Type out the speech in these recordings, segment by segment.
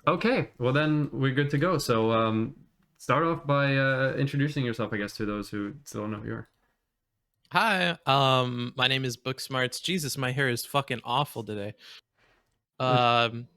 Okay, well then we're good to go. So start off by introducing yourself, I guess, to those who still don't know who you are. Hi, my name is Booksmarts. Jesus, my hair is fucking awful today. Nice. Um,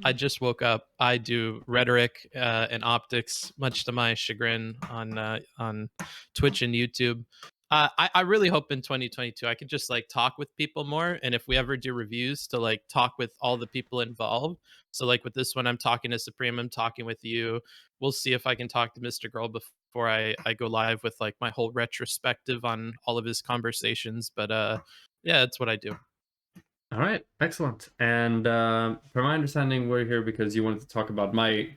I just woke up. I do rhetoric and optics, much to my chagrin, on Twitch and YouTube. I really hope in 2022 I could just like talk with people more, and if we ever do reviews, to like talk with all the people involved. So like with this one, I'm talking to Supreme. I'm talking with you. We'll see if I can talk to Mr. Girl before I go live with like my whole retrospective on all of his conversations. But yeah, that's what I do. All right, excellent. And from my understanding, we're here because you wanted to talk about my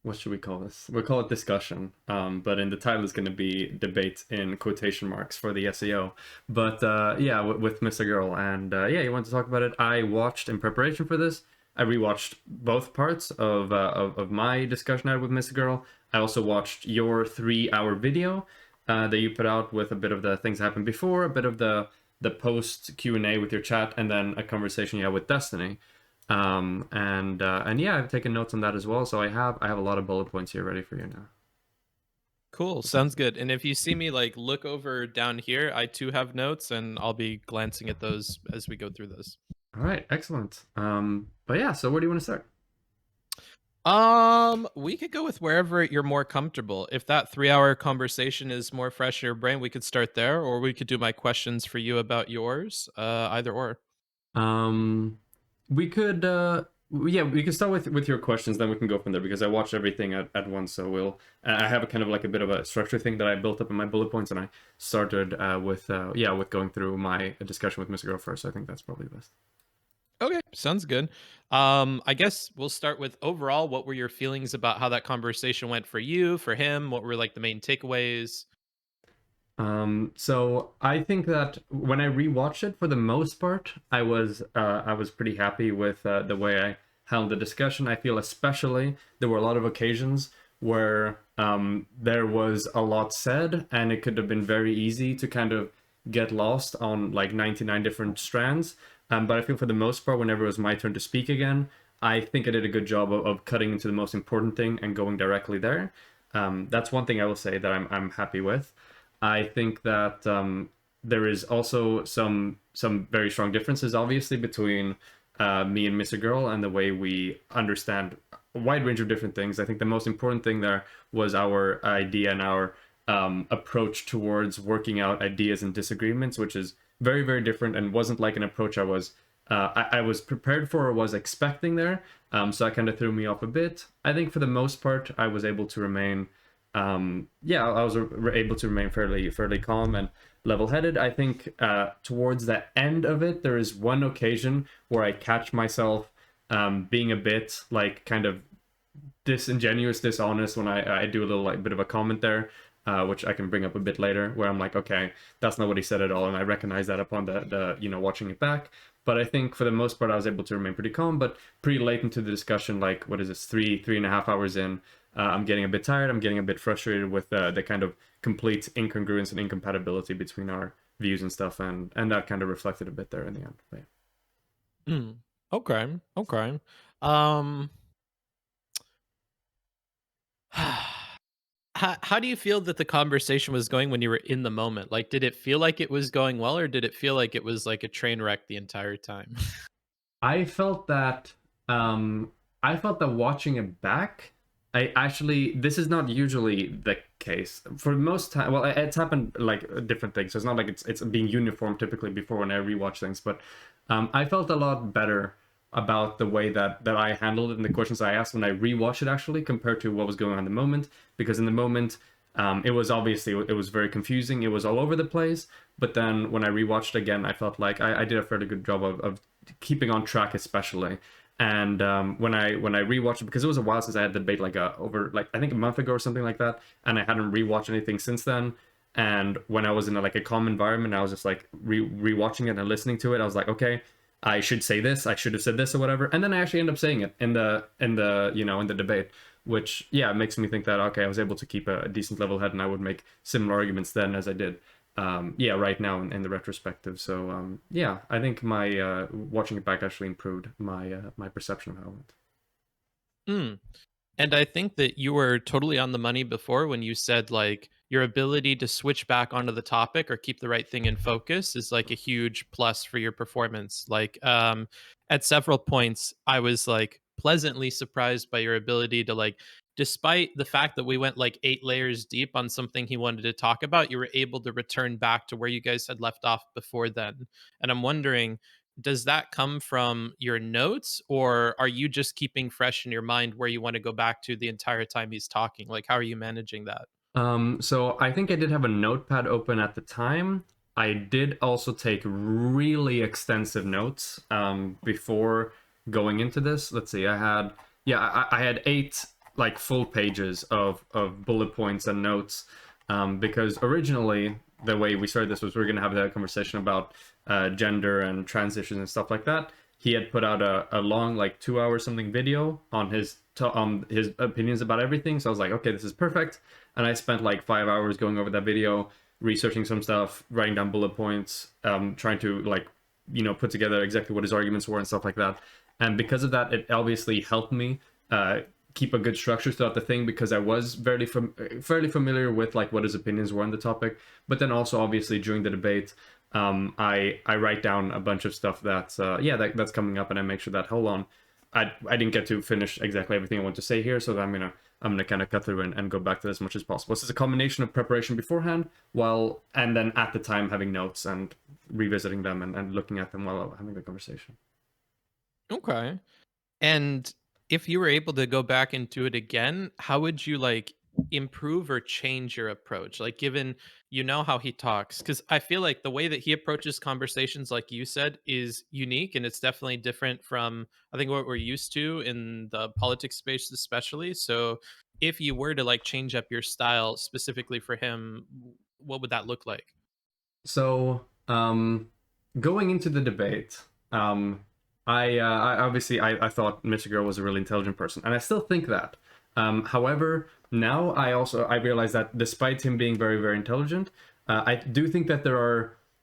what should we call this? We'll call it discussion. But in the title is going to be debate in quotation marks for the SEO. But yeah, with Mr. Girl, and yeah, you wanted to talk about it. I watched in preparation for this. I rewatched both parts of my discussion I had with Mr. Girl. I also watched your 3 hour video that you put out with a bit of the things that happened before, a bit of the post Q&A with your chat, and then a conversation you had with Destiny. And yeah, I've taken notes on that as well. So I have a lot of bullet points here ready for you now. Cool. Sounds good. And if you see me like look over down here, I too have notes and I'll be glancing at those as we go through those. All right, excellent. But yeah, so where do you want to start? We could go with wherever you're more comfortable. If that 3 hour conversation is more fresh in your brain, we could start there, or we could do my questions for you about yours. Either or. Um, we could yeah, we can start with your questions, then we can go from there because I watched everything at once. So we'll I have a kind of like a bit of a structure thing that I built up in my bullet points, and I started with yeah, with going through my discussion with Mr. Girl first. So I think that's probably best. Okay, sounds good. I guess we'll start with overall. What were your feelings about how that conversation went for you, for him? What were like the main takeaways? So I think that when I rewatched it, for the most part, I was pretty happy with the way I handled the discussion. I feel especially there were a lot of occasions where there was a lot said, and it could have been very easy to kind of get lost on like 99 different strands. But I feel for the most part, whenever it was my turn to speak again, I think I did a good job of cutting into the most important thing and going directly there. That's one thing I will say that I'm happy with. I think that there is also some very strong differences, obviously, between me and Mr. Girl and the way we understand a wide range of different things. I think the most important thing there was our idea and our approach towards working out ideas and disagreements, which is very, very different and wasn't like an approach I was prepared for or was expecting there. So that kind of threw me off a bit. I think for the most part, I was able to remain yeah, I was able to remain fairly calm and level-headed. I think towards the end of it, there is one occasion where I catch myself being a bit like kind of disingenuous, dishonest when I do a little like bit of a comment there, which I can bring up a bit later, where I'm like, okay, that's not what he said at all, and I recognize that upon the watching it back. But I think for the most part, I was able to remain pretty calm. But pretty late into the discussion, like what is this, 3.5 hours in, I'm getting a bit tired. I'm getting a bit frustrated with the kind of complete incongruence and incompatibility between our views and stuff, and that kind of reflected a bit there in the end. But, Mm, okay, okay. Um, how do you feel that the conversation was going when you were in the moment? Like, did it feel like it was going well, or did it feel like it was like a train wreck the entire time? I felt that um I felt that watching it back, I actually this is not usually the case. For most time, well, it's happened like different things. So it's not like it's being uniform typically before when I rewatch things, but I felt a lot better about the way that I handled it and the questions I asked when I rewatched it actually compared to what was going on in the moment. Because in the moment, it was obviously it was very confusing. It was all over the place. But then when I rewatched again, I felt like I did a fairly good job of keeping on track, especially. And when I rewatched it, because it was a while since I had the debate, like over like I think a month ago or something like that, and I hadn't rewatched anything since then. And when I was in like a calm environment, I was just like rewatching it and listening to it. I was like, okay, I should say this. I should have said this or whatever. And then I actually end up saying it in the in the debate, which yeah makes me think that okay, I was able to keep a decent level head, and I would make similar arguments then as I did yeah right now in the retrospective. So yeah, I think my watching it back actually improved my my perception of how it went. Mm. And I think that you were totally on the money before when you said like your ability to switch back onto the topic or keep the right thing in focus is like a huge plus for your performance. Like at several points I was like pleasantly surprised by your ability to like despite the fact that we went like 8 layers deep on something he wanted to talk about, you were able to return back to where you guys had left off before then. And I'm wondering, does that come from your notes or are you just keeping fresh in your mind where you want to go back to the entire time he's talking? Like, how are you managing that? So I think I did have a notepad open at the time. I did also take really extensive notes before going into this. Let's see, I had 8 like full pages of bullet points and notes because originally the way we started this was we are gonna have that conversation about gender and transitions and stuff like that. He had put out a long like 2 hour something video on his opinions about everything. So I was like, okay, this is perfect. And I spent like 5 hours going over that video, researching some stuff, writing down bullet points, trying to like, put together exactly what his arguments were and stuff like that. And because of that, it obviously helped me keep a good structure throughout the thing because I was fairly familiar with like what his opinions were on the topic. But then also obviously during the debate, I write down a bunch of stuff that's coming up, and I make sure that hold on, I didn't get to finish exactly everything I want to say here, so I'm gonna kind of cut through and go back to as much as possible. So it's a combination of preparation beforehand, and then at the time having notes and revisiting them and looking at them while having the conversation. Okay. And if you were able to go back and do it again, how would you like improve or change your approach? Like, given you know how he talks, because I feel like the way that he approaches conversations, like you said, is unique and it's definitely different from I think what we're used to in the politics space, especially. So, if you were to like change up your style specifically for him, what would that look like? So, going into the debate, I obviously I thought Mr. Girl was a really intelligent person, and I still think that. However, now I realize that despite him being very very intelligent, I do think that there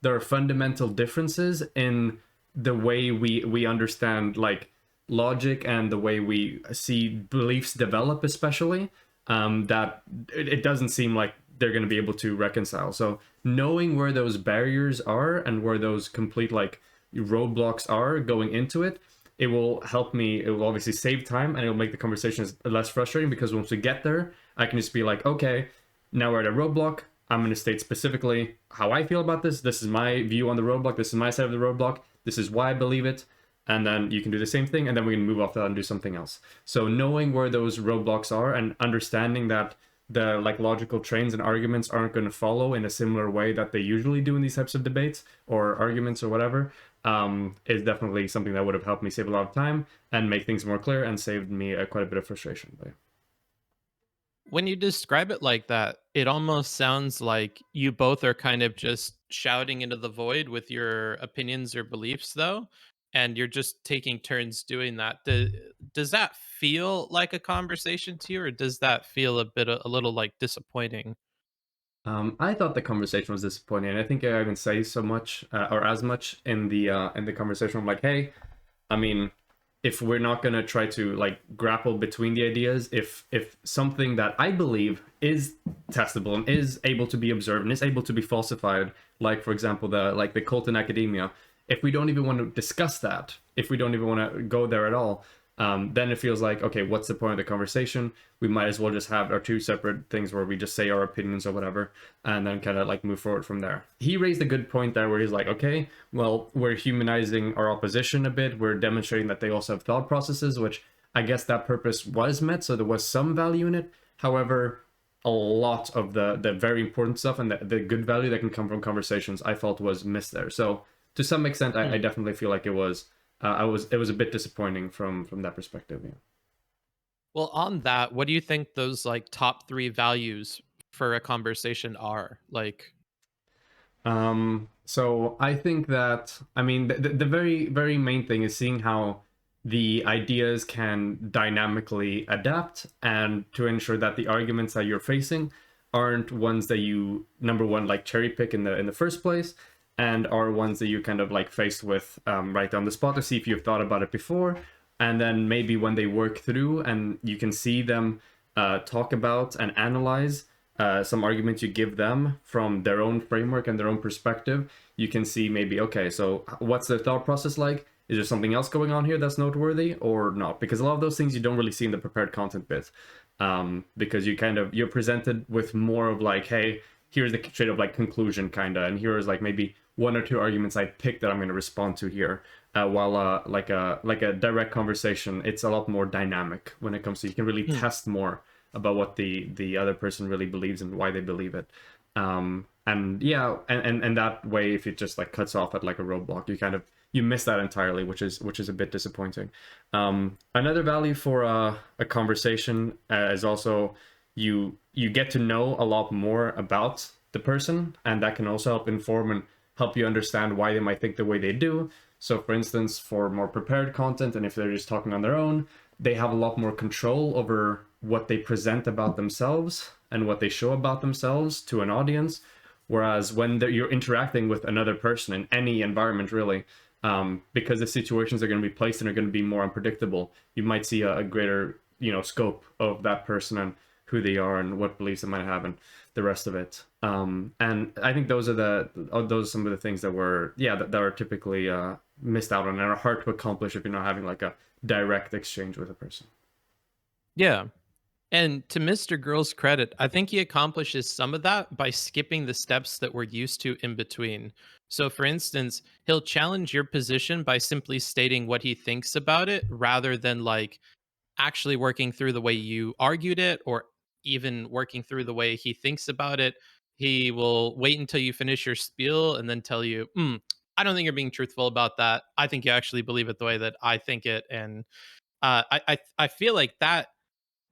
are fundamental differences in the way we understand like logic and the way we see beliefs develop, especially that it doesn't seem like they're going to be able to reconcile. So knowing where those barriers are and where those complete like roadblocks are going into it, it will help me. It will obviously save time and it'll make the conversations less frustrating because once we get there, I can just be like, okay, now we're at a roadblock. I'm going to state specifically how I feel about this. This is my view on the roadblock. This is my side of the roadblock. This is why I believe it. And then you can do the same thing, and then we can move off that and do something else. So knowing where those roadblocks are and understanding that the like logical trains and arguments aren't going to follow in a similar way that they usually do in these types of debates or arguments or whatever, is definitely something that would have helped me save a lot of time and make things more clear and saved me quite a bit of frustration. But When you describe it like that, it almost sounds like you both are kind of just shouting into the void with your opinions or beliefs, though, and you're just taking turns doing that. Does that feel like a conversation to you, or does that feel a little like disappointing? I thought the conversation was disappointing. I think I even say so much or as much in the conversation. I'm like, hey, I mean, if we're not gonna try to like grapple between the ideas, if something that I believe is testable and is able to be observed and is able to be falsified, like for example the cult in academia, if we don't even want to discuss that, if we don't even want to go there at all, then it feels like okay, what's the point of the conversation? We might as well just have our two separate things where we just say our opinions or whatever, and then kind of like move forward from there. He raised a good point there where he's like, okay, well, we're humanizing our opposition a bit. We're demonstrating that they also have thought processes, which I guess that purpose was met, so there was some value in it. However, a lot of the very important stuff and the good value that can come from conversations I felt was missed there. So to some extent, I definitely feel like it was a bit disappointing from that perspective. Yeah. Well, on that, what do you think those like top three values for a conversation are? Like, So I think that I mean the very very main thing is seeing how the ideas can dynamically adapt and to ensure that the arguments that you're facing aren't ones that you number one like cherry pick in the first place and are ones that you kind of like faced with right on the spot to see if you've thought about it before and then maybe when they work through and you can see them talk about and analyze some arguments you give them from their own framework and their own perspective, you can see maybe, okay, so what's their thought process like? Is there something else going on here that's noteworthy or not? Because a lot of those things you don't really see in the prepared content bit, because you're presented with more of like, hey, here's the straight up like conclusion kind of, and here's like maybe one or two arguments I picked that I'm going to respond to here. While like a direct conversation, it's a lot more dynamic when it comes to, you can really test more about what the other person really believes and why they believe it. And yeah, and that way, if it just like cuts off at like a roadblock, you miss that entirely, which is a bit disappointing. Another value for a conversation is also you get to know a lot more about the person, and that can also help inform and help you understand why they might think the way they do. So for instance, for more prepared content, and if they're just talking on their own, they have a lot more control over what they present about themselves and what they show about themselves to an audience. Whereas when you're interacting with another person in any environment, really, because the situations they're going to be placed in are going to be more unpredictable, you might see a greater, scope of that person and who they are and what beliefs they might have and the rest of it. And I think those are some of the things that that are typically missed out on and are hard to accomplish if you're not having like a direct exchange with a person. Yeah. And to Mr. Girl's credit, I think he accomplishes some of that by skipping the steps that we're used to in between. So, for instance, he'll challenge your position by simply stating what he thinks about it rather than like actually working through the way you argued it or even working through the way he thinks about it. He will wait until you finish your spiel and then tell you, I don't think you're being truthful about that. I think you actually believe it the way that I think it. And I feel like that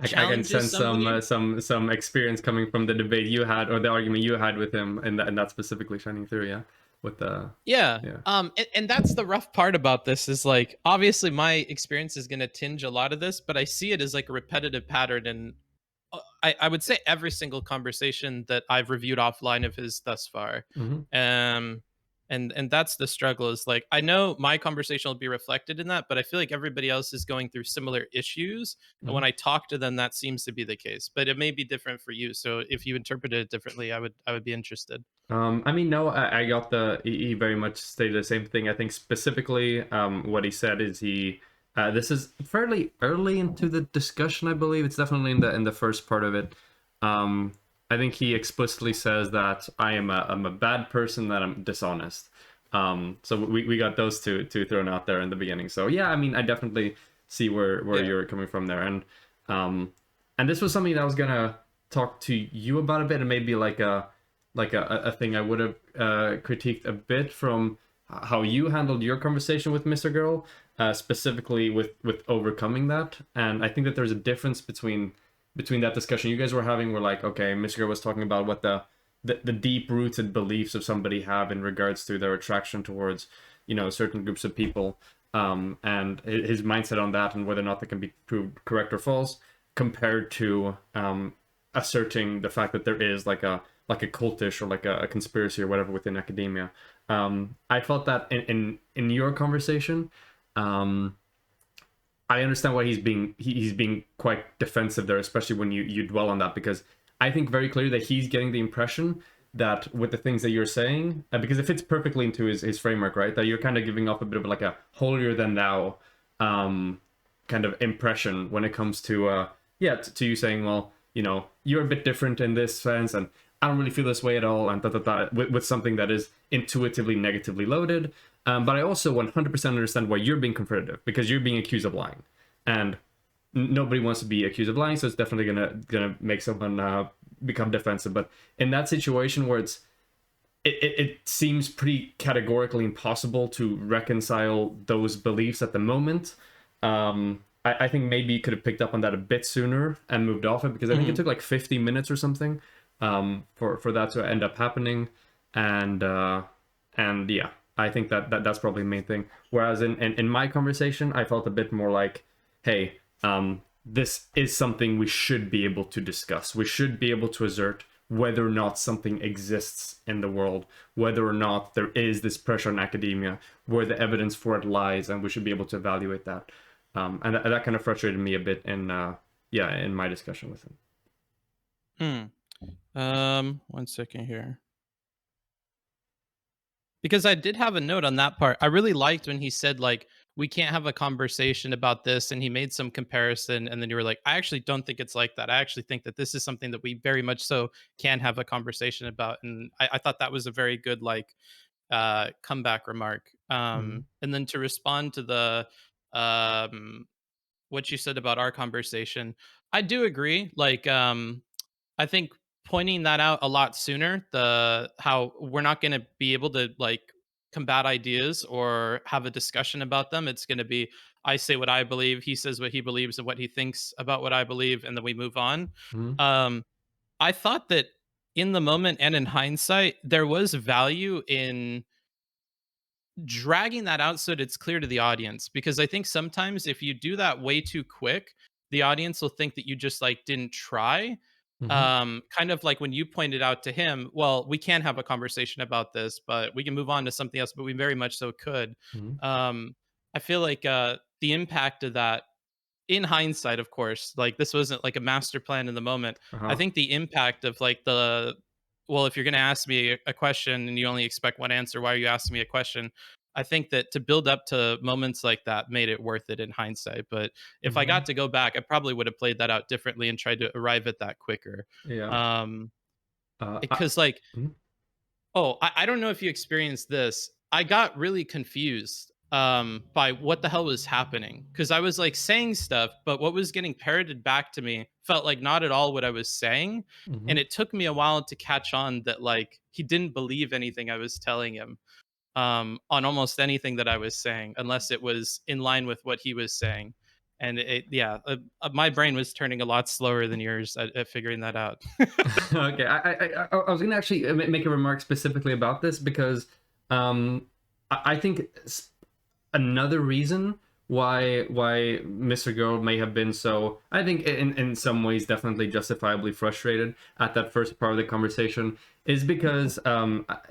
I can challenges sense somebody. some experience coming from the debate you had or the argument you had with him, and that specifically shining through. Yeah, with the Yeah. yeah. And that's the rough part about this is like obviously my experience is going to tinge a lot of this, but I see it as like a repetitive pattern in I would say every single conversation that I've reviewed offline of his thus far. Mm-hmm. Um and that's the struggle is like I know my conversation will be reflected in that, but I feel like everybody else is going through similar issues. And Mm-hmm. when I talk to them, that seems to be the case. But it may be different for you. So if you interpreted it differently, I would be interested. I mean, no, I got he very much stated the same thing. I think specifically, what he said is this is fairly early into the discussion, I believe. It's definitely in the first part of it. I think he explicitly says that I'm a bad person, that I'm dishonest. So we got those two thrown out there in the beginning. So yeah, I mean, I definitely see where Yeah. you're coming from there, and this was something that I was gonna talk to you about a bit, and maybe like a thing I would have critiqued a bit from how you handled your conversation with Mr. Girl, specifically with overcoming that. And I think that there's a difference between that discussion you guys were having, where like, okay, Mr. Girl was talking about what the deep rooted beliefs of somebody have in regards to their attraction towards certain groups of people, and his mindset on that and whether or not that can be proved correct or false, compared to asserting the fact that there is like a cultish or like a conspiracy or whatever within academia. I felt that in your conversation, I understand why he's being quite defensive there, especially when you dwell on that, because I think very clearly that he's getting the impression that with the things that you're saying, because it fits perfectly into his framework, right? That you're kind of giving off a bit of like a holier than thou kind of impression when it comes to to you saying, well, you're a bit different in this sense, and I don't really feel this way at all, and with something that is intuitively negatively loaded. But I also 100% understand why you're being confronted, because you're being accused of lying, and nobody wants to be accused of lying, so it's definitely gonna make someone become defensive. But in that situation where it seems pretty categorically impossible to reconcile those beliefs at the moment, I think maybe you could have picked up on that a bit sooner and moved off it, because I think it Mhm. took like 50 minutes or something for that to end up happening, and yeah, I think that's probably the main thing. Whereas in my conversation, I felt a bit more like, hey, this is something we should be able to discuss. We should be able to assert whether or not something exists in the world, whether or not there is this pressure on academia, where the evidence for it lies, and we should be able to evaluate that. And that kind of frustrated me a bit in yeah, in my discussion with him. Hmm. 1 second here. Because I did have a note on that part. I really liked when he said like we can't have a conversation about this, and he made some comparison, and then you were like, I actually don't think it's like that. I actually think that this is something that we very much so can have a conversation about. And I thought that was a very good like comeback remark. Mm-hmm. And then to respond to the um what you said about our conversation, I do agree. Like I think pointing that out a lot sooner, the how we're not going to be able to like combat ideas or have a discussion about them. It's going to be I say what I believe, he says what he believes and what he thinks about what I believe, and then we move on. Mm-hmm. Um, I thought that in the moment and in hindsight, there was value in dragging that out so that it's clear to the audience, because I think sometimes if you do that way too quick, the audience will think that you just like didn't try. Mm-hmm. Kind of like when you pointed out to him, well, we can have a conversation about this, but we can move on to something else, but we very much so could. Mm-hmm. um I feel like the impact of that in hindsight, of course, like this wasn't like a master plan in the moment. I Uh-huh. think the impact of like the, well, if you're going to ask me a question and you only expect one answer, why are you asking me a question? I think that to build up to moments like that made it worth it in hindsight. But if I Mm-hmm. got to go back, I probably would have played that out differently and tried to arrive at that quicker. Yeah. Um, Uh, I, because like mhm. Oh, I don't know if you experienced this. I got really confused by what the hell was happening, because I was like saying stuff, but what was getting parroted back to me felt like not at all what I was saying. And Mhm. it took me a while to catch on that like he didn't believe anything I was telling him on almost anything that I was saying, unless it was in line with what he was saying. And yeah, my brain was turning a lot slower than yours at figuring that out. Okay, I was gonna actually make a remark specifically about this because I think another reason why Mr. Girl may have been so, I think in some ways definitely justifiably frustrated at that first part of the conversation is because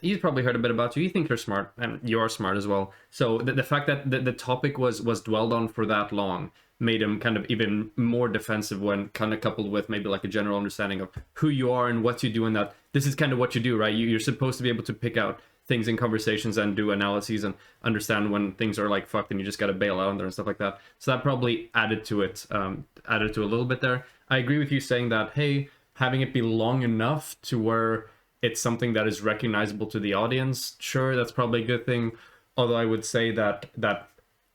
he's probably heard a bit about you. You think you're smart, and you're smart as well. So the fact that the topic was dwelled on for that long made him kind of even more defensive, when kind of coupled with maybe like a general understanding of who you are and what you do, and that this is kind of what you do, right? You're supposed to be able to pick out things in conversations and do analyses and understand when things are like fucked and you just got to bail out on there and stuff like that. So that probably added to it, added to a little bit there. I agree with you saying that, hey, having it be long enough to where it's something that is recognizable to the audience, sure, that's probably a good thing. Although I would say that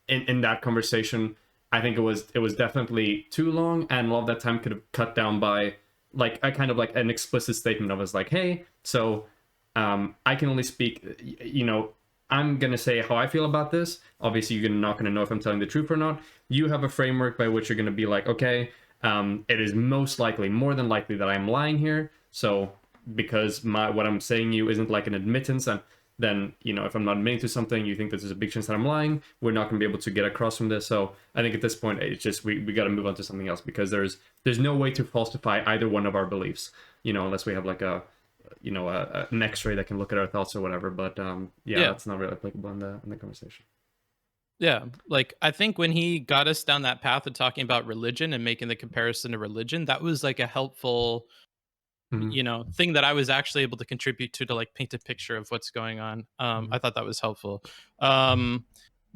in that conversation, I think it was definitely too long, and a lot of that time could have cut down by like a kind of like an explicit statement of us like, hey, so I can only speak, I'm gonna say how I feel about this. Obviously, you're not gonna know if I'm telling the truth or not. You have a framework by which you're gonna be like, okay, it is most likely, more than likely, that I'm lying here. So because my what I'm saying you isn't like an admittance, and then if I'm not admitting to something, you think that there's a big chance that I'm lying. We're not gonna be able to get across from this. So I think at this point, it's just we got to move on to something else, because there's no way to falsify either one of our beliefs. Unless we have like an X-ray that can look at our thoughts or whatever. But yeah, Yeah. that's not really applicable in the conversation. Yeah, like I think when he got us down that path of talking about religion and making the comparison to religion, that was like a helpful, Hmm. thing that I was actually able to contribute to like paint a picture of what's going on. Hmm. I thought that was helpful. Um,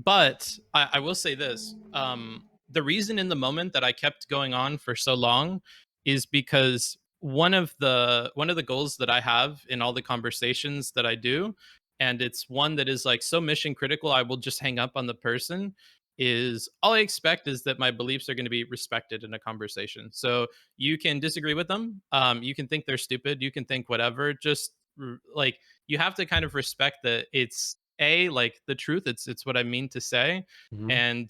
but I will say this: the reason in the moment that I kept going on for so long is because one of the goals that I have in all the conversations that I do, and it's one that is like so mission critical, I will just hang up on the person. Is all I expect is that my beliefs are going to be respected in a conversation. So you can disagree with them. You can think they're stupid. You can think whatever. Just like you have to kind of respect that it's a like the truth. It's what I mean to say, Hmm. and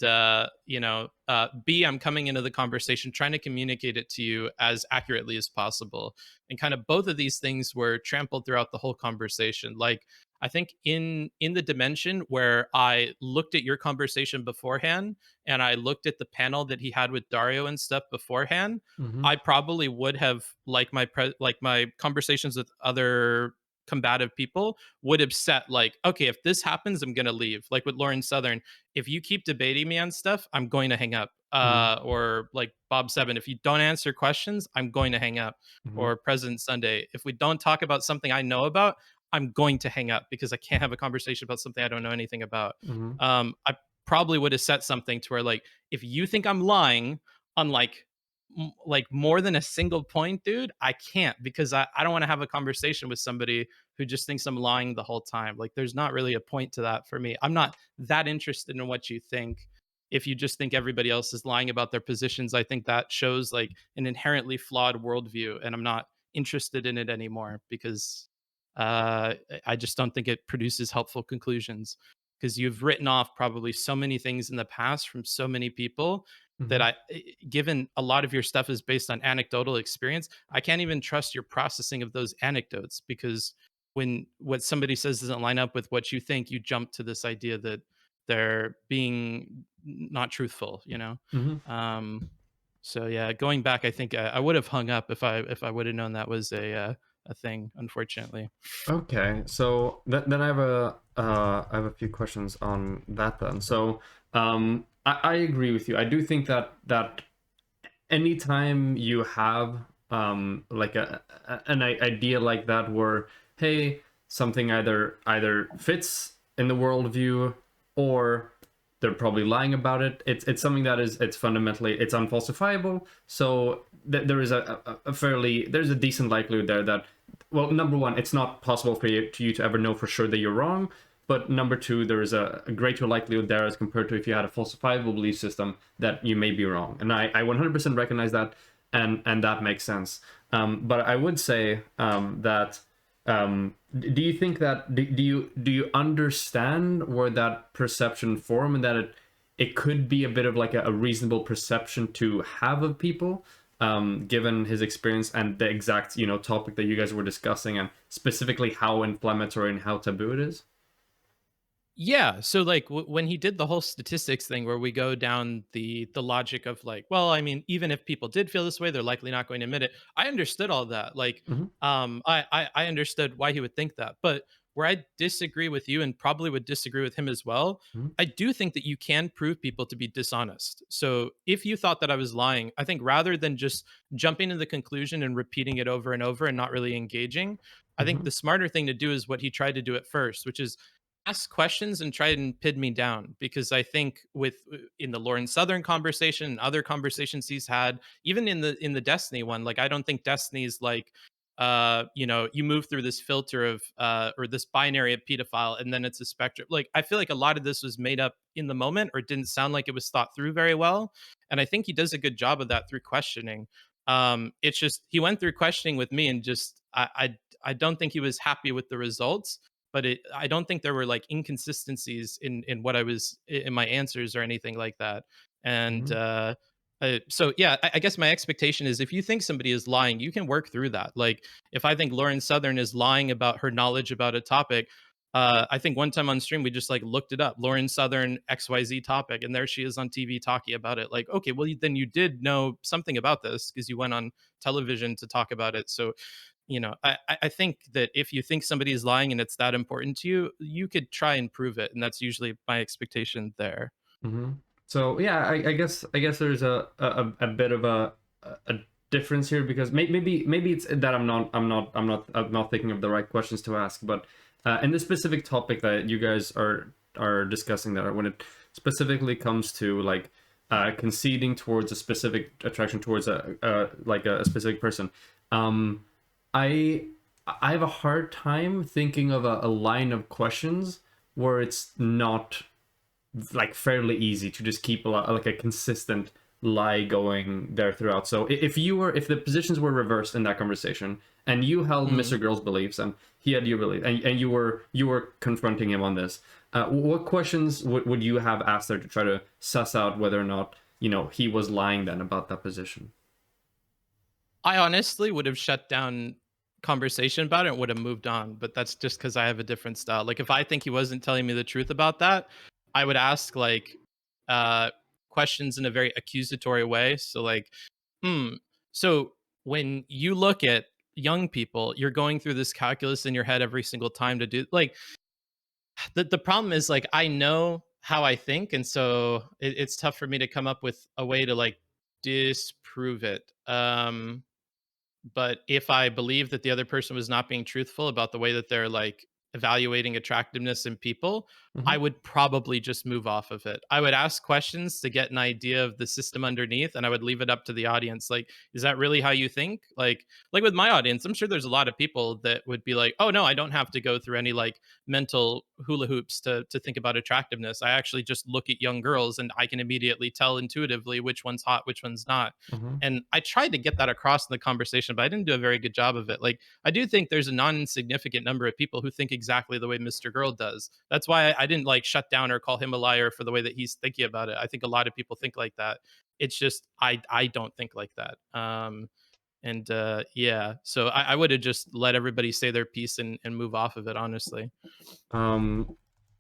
b I'm coming into the conversation trying to communicate it to you as accurately as possible. And kind of both of these things were trampled throughout the whole conversation. Like I think in the dimension where I looked at your conversation beforehand and I looked at the panel that he had with Dario and stuff beforehand, Hmm. I probably would have like my conversations with other combative people would have set like, okay, if this happens, I'm gonna leave. Like with Lauren Southern, if you keep debating me on stuff, I'm going to hang up. Mhm. Or like Bob Seven, if you don't answer questions, I'm going to hang up. Mhm. Or President Sunday, if we don't talk about something I know about, I'm going to hang up because I can't have a conversation about something I don't know anything about. Mhm. I probably would have set something to where like, if you think I'm lying on like more than a single point, dude, I can't because I don't want to have a conversation with somebody who just thinks I'm lying the whole time. Like there's not really a point to that for me. I'm not that interested in what you think. If you just think everybody else is lying about their positions, I think that shows like an inherently flawed worldview, and I'm not interested in it anymore because I just don't think it produces helpful conclusions. Because you've written off probably so many things in the past from so many people that Mhm. given a lot of your stuff is based on anecdotal experience, I can't even trust your processing of those anecdotes because when what somebody says doesn't line up with what you think, you jump to this idea that they're being not truthful, you know? Mhm. Um, so yeah, going back, I think I would have hung up if I would have known that was a thing, unfortunately. Okay, so then I have a few questions on that then. So I agree with you. I do think that anytime you have like an idea like that where hey something either fits in the worldview or they're probably lying about it, it's something that is it's fundamentally it's unfalsifiable, so there is a fairly there's a decent likelihood there that, well, number one, it's not possible for you to ever know for sure that you're wrong, but number two, there is a greater likelihood there as compared to if you had a falsifiable belief system that you may be wrong. And I 100% recognize that, and that makes sense. But I would say that do you think that do you understand where that perception form and that it could be a bit of like a reasonable perception to have of people, given his experience and the exact topic that you guys were discussing and specifically how inflammatory and how taboo it is? Yeah, so like when he did the whole statistics thing where we go down the logic of like, well, I mean, even if people did feel this way, they're likely not going to admit it. I understood all that. Like, Hmm. I understood why he would think that. But where I disagree with you and probably would disagree with him as well, Hmm. I do think that you can prove people to be dishonest. So if you thought that I was lying, I think rather than just jumping to the conclusion and repeating it over and over and not really engaging, I think Hmm. the smarter thing to do is what he tried to do at first, which is ask questions and try and pin me down, because I think with in the Lauren Southern conversation and other conversations he's had, even in the Destiny one, like I don't think Destiny's like you move through this filter of or this binary of pedophile and then it's a spectrum. Like I feel like a lot of this was made up in the moment or didn't sound like it was thought through very well. And I think he does a good job of that through questioning. It's just he went through questioning with me and just I don't think he was happy with the results, but I don't think there were like inconsistencies in what I was in my answers or anything like that. And Hmm. so yeah, I guess my expectation is if you think somebody is lying, you can work through that. Like if I think Lauren Southern is lying about her knowledge about a topic, I think one time on stream we just like looked it up, Lauren Southern XYZ topic, and there she is on TV talking about it. Like, okay, well then you did know something about this because you went on television to talk about it. So I think that if you think somebody is lying and it's that important to you, you could try and prove it, and that's usually my expectation there. Hmm. So yeah, I guess there's a bit of a difference here because maybe it's that I'm not thinking of the right questions to ask, but in the specific topic that you guys are discussing there, when it specifically comes to like conceding towards a specific attraction towards a specific person, um, I I have a hard time thinking of a line of questions where it's not like fairly easy to just keep like a consistent lie going there throughout. So if the positions were reversed in that conversation and you held Mm. Mr. Girl's beliefs and he had your belief and you were confronting him on this, what questions would you have asked there to try to suss out whether or not he was lying then about that position? I honestly would have shut down conversation about it and would have moved on, but that's just because I have a different style. Like if I think he wasn't telling me the truth about that, I would ask like uh questions in a very accusatory way. So like, hmm, so when you look at young people, you're going through this calculus in your head every single time to do like the problem is like I know how I think, and so it's tough for me to come up with a way to like disprove it. But if I believe that the other person was not being truthful about the way that they're like evaluating attractiveness in people, I Hmm. would probably just move off of it. I would ask questions to get an idea of the system underneath, and I would leave it up to the audience. Like, is that really how you think? Like with my audience, I'm sure there's a lot of people that would be like, "Oh no, I don't have to go through any like mental hula hoops to think about attractiveness. I actually just look at young girls and I can immediately tell intuitively which one's hot, which one's not." Hmm. And I tried to get that across in the conversation, but I didn't do a very good job of it. Like, I do think there's a non-insignificant number of people who think exactly the way Mr. Girl does. That's why I didn't like shut down or call him a liar for the way that he's thinking about it. I think a lot of people think like that. It's just I don't think like that. And yeah, so I would have just let everybody say their piece and move off of it, honestly. Um,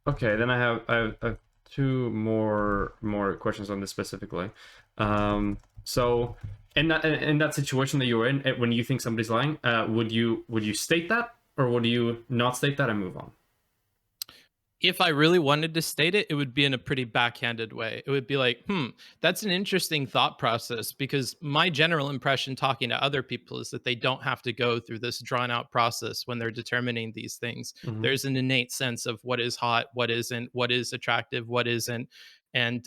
okay, then I have two more questions on this specifically. So in that situation that you were in, when you think somebody's lying, would you state that, or would you not state that and move on? If I really wanted to state it, it would be in a pretty backhanded way. It would be like, that's an interesting thought process because my general impression talking to other people is that they don't have to go through this drawn out process when they're determining these things. Hmm. There's an innate sense of what is hot, what isn't, what is attractive, what isn't. And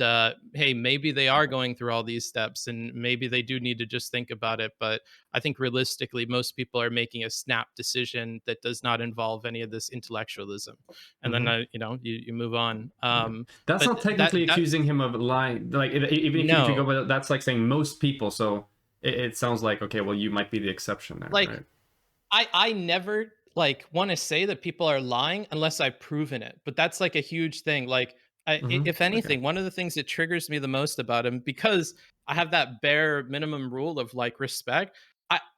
hey, maybe they are going through all these steps and maybe they do need to just think about it. But I think realistically, most people are making a snap decision that does not involve any of this intellectualism, and then Hmm. you move on. Yeah. That's But not technically that accusing him of lying. Like even if you go no, by that, that's like saying most people. So it sounds like, okay, well, you might be the exception there, like right? I never like want to say that people are lying unless I've proven it. But that's like a huge thing. Like Hmm. if Okay. anything, one of the things that triggers me the most about him because I have that bare minimum rule of like respect.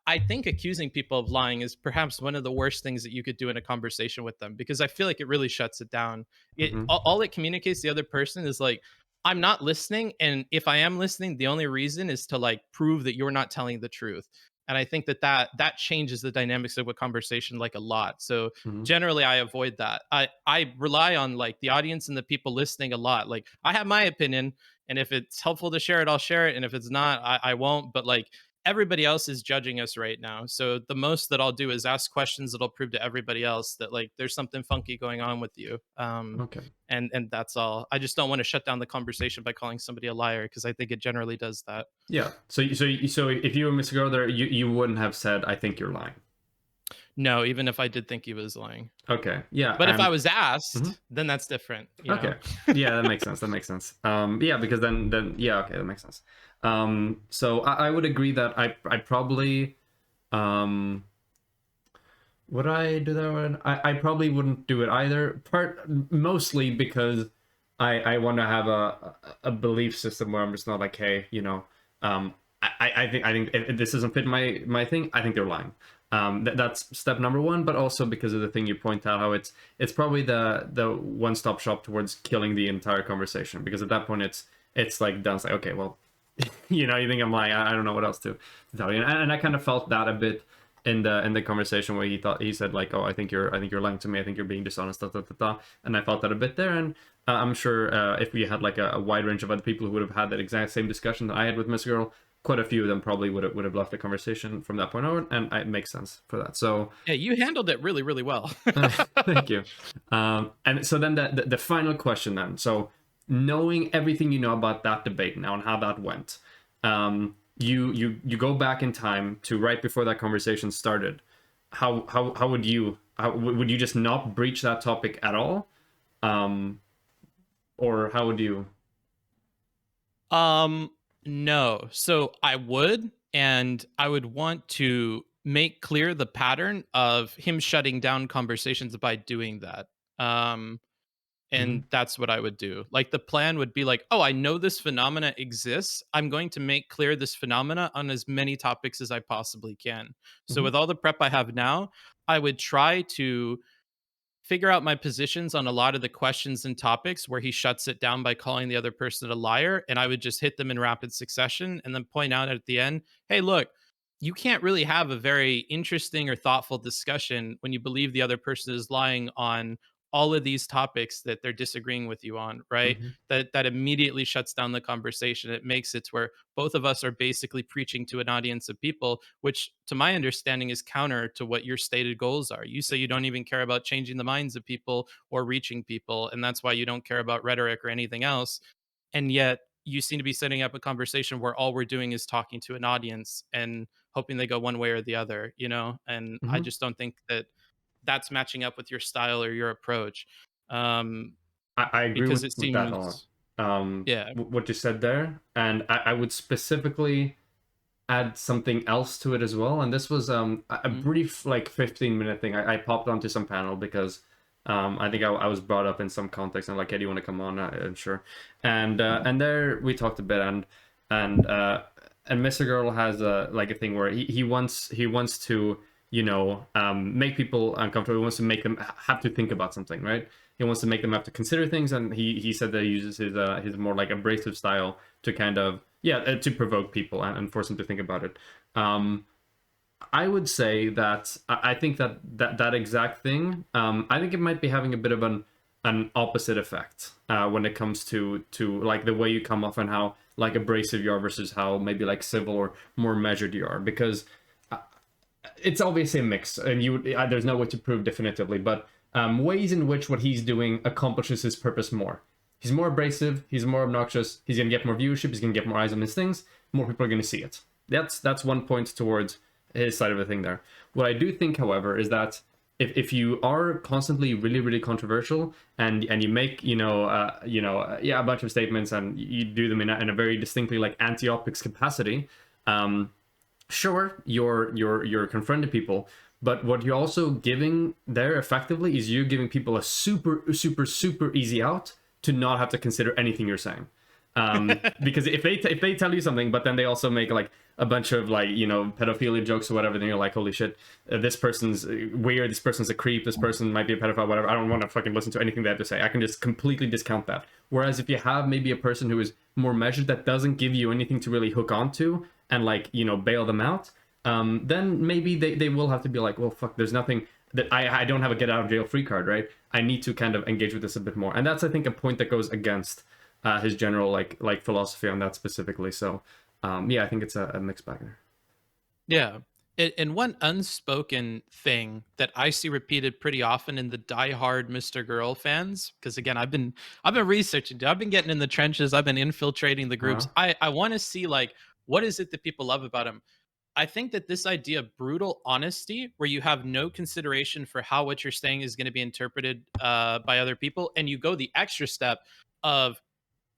I think accusing people of lying is perhaps one of the worst things that you could do in a conversation with them because I feel like it really shuts it down. Hmm. All it communicates to the other person is like I'm not listening, and if I am listening, the only reason is to like prove that you're not telling the truth. And I think that changes the dynamics of a conversation like a lot. So Hmm. generally I avoid that. I rely on like the audience and the people listening a lot. Like I have my opinion, and if it's helpful to share it, I'll share it, and if it's not, I won't. But like everybody else is judging us right now, so the most that I'll do is ask questions that'll prove to everybody else that like there's something funky going on with you. Okay. And that's all. I just don't want to shut down the conversation by calling somebody a liar because I think it generally does that. Yeah. So if you were Mr. Girl there, you wouldn't have said, "I think you're lying." No, even if I did think he was lying. Okay. Yeah. But if I And was mhm. asked, then that's different, you know? Okay. Yeah, that makes sense. That makes sense. Yeah, because then yeah, okay, that makes sense. So I would agree that I probably um would I do that one? I probably wouldn't do it either. Mostly because I want to have a belief system where I'm just not like, hey, I think if this doesn't fit my thing, I think they're lying. That's step number one, but also because of the thing you point out, how it's probably the one stop shop towards killing the entire conversation. Because at that point, it's like done. It's like, okay, well, you think I'm lying. I don't know what else to tell you. And I kind of felt that a bit in the conversation where he said like, oh, I think you're lying to me. I think you're being dishonest. Da, da, da, da. And I felt that a bit there. And I'm sure if we had like a wide range of other people who would have had that exact same discussion that I had with Miss Girl, quite a few of them probably would have left the conversation from that point on, and it makes sense for that. So Yeah, you handled it really, really well. thank you. And so then the final question then. So knowing everything you know about that debate now and how that went, you go back in time to right before that conversation started. How would you just not breach that topic at all, um, or how would you? Um, no. So I would, and I would want to make clear the pattern of him shutting down conversations by doing that. Um, Mhm. and that's what I would do. Like the plan would be like, oh, I know this phenomena exists. I'm going to make clear this phenomena on as many topics as I possibly can. So Mhm. with all the prep I have now, I would try to figure out my positions on a lot of the questions and topics where he shuts it down by calling the other person a liar, and I would just hit them in rapid succession and then point out at the end, hey, look, you can't really have a very interesting or thoughtful discussion when you believe the other person is lying on all of these topics that they're disagreeing with you on, right? Hmm. That immediately shuts down the conversation. It makes it where both of us are basically preaching to an audience of people, which to my understanding is counter to what your stated goals are. You say you don't even care about changing the minds of people or reaching people, and that's why you don't care about rhetoric or anything else. And yet you seem to be setting up a conversation where all we're doing is talking to an audience and hoping they go one way or the other, you know? And I Hmm. just don't think that that's matching up with your style or your approach. Um, I agree because it with that a lot. seems, yeah. What you said there, and I would specifically add something else to it as well. And this was a Mhm, brief like 15-minute thing. I popped onto some panel because I think I was brought up in some context and like, hey, do you want to come on? I'm sure. And there we talked a bit, and uh and Mr. Girl has a like a thing where he wants to, make people uncomfortable. He wants to make them have to think about something, right? He wants to make them have to consider things, and he said that he uses his more like abrasive style to kind of, yeah, to provoke people and force them to think about it. Um, I would say that I think that exact thing. I think it might be having a bit of an opposite effect when it comes to like the way you come off and how like abrasive you are versus how maybe like civil or more measured you are, because it's obviously a mix, and there's no way to prove definitively, but ways in which what he's doing accomplishes his purpose more. He's more abrasive. He's more obnoxious. He's gonna get more viewership. He's gonna get more eyes on his things. More people are gonna see it. That's one point towards his side of the thing there. What I do think, however, is that if you are constantly really really controversial and you make yeah, a bunch of statements and you do them in a very distinctly like anti-optics capacity, sure, you're confronting people, but what you're also giving there effectively is you're giving people a super super super easy out to not have to consider anything you're saying. Because if they tell you something, but then they also make like a bunch of like pedophilia jokes or whatever, then you're like, holy shit, this person's weird, this person's a creep, this person might be a pedophile, whatever. I don't want to fucking listen to anything they have to say. I can just completely discount that. Whereas if you have maybe a person who is more measured, that doesn't give you anything to really hook onto and like bail them out, then maybe they will have to be like, well, fuck, there's nothing that I don't have a get out of jail free card, right? I need to kind of engage with this a bit more, and that's I think a point that goes against his general like philosophy on that specifically. So yeah, I think it's a mixed bag there. yeah. And one unspoken thing that I see repeated pretty often in the diehard Mr. Girl fans, because again, I've been researching, dude. I've been getting in the trenches. I've been infiltrating the groups. Uh-huh. I want to see like what is it that people love about him. I think that this idea of brutal honesty, where you have no consideration for how what you're saying is going to be interpreted by other people, and you go the extra step of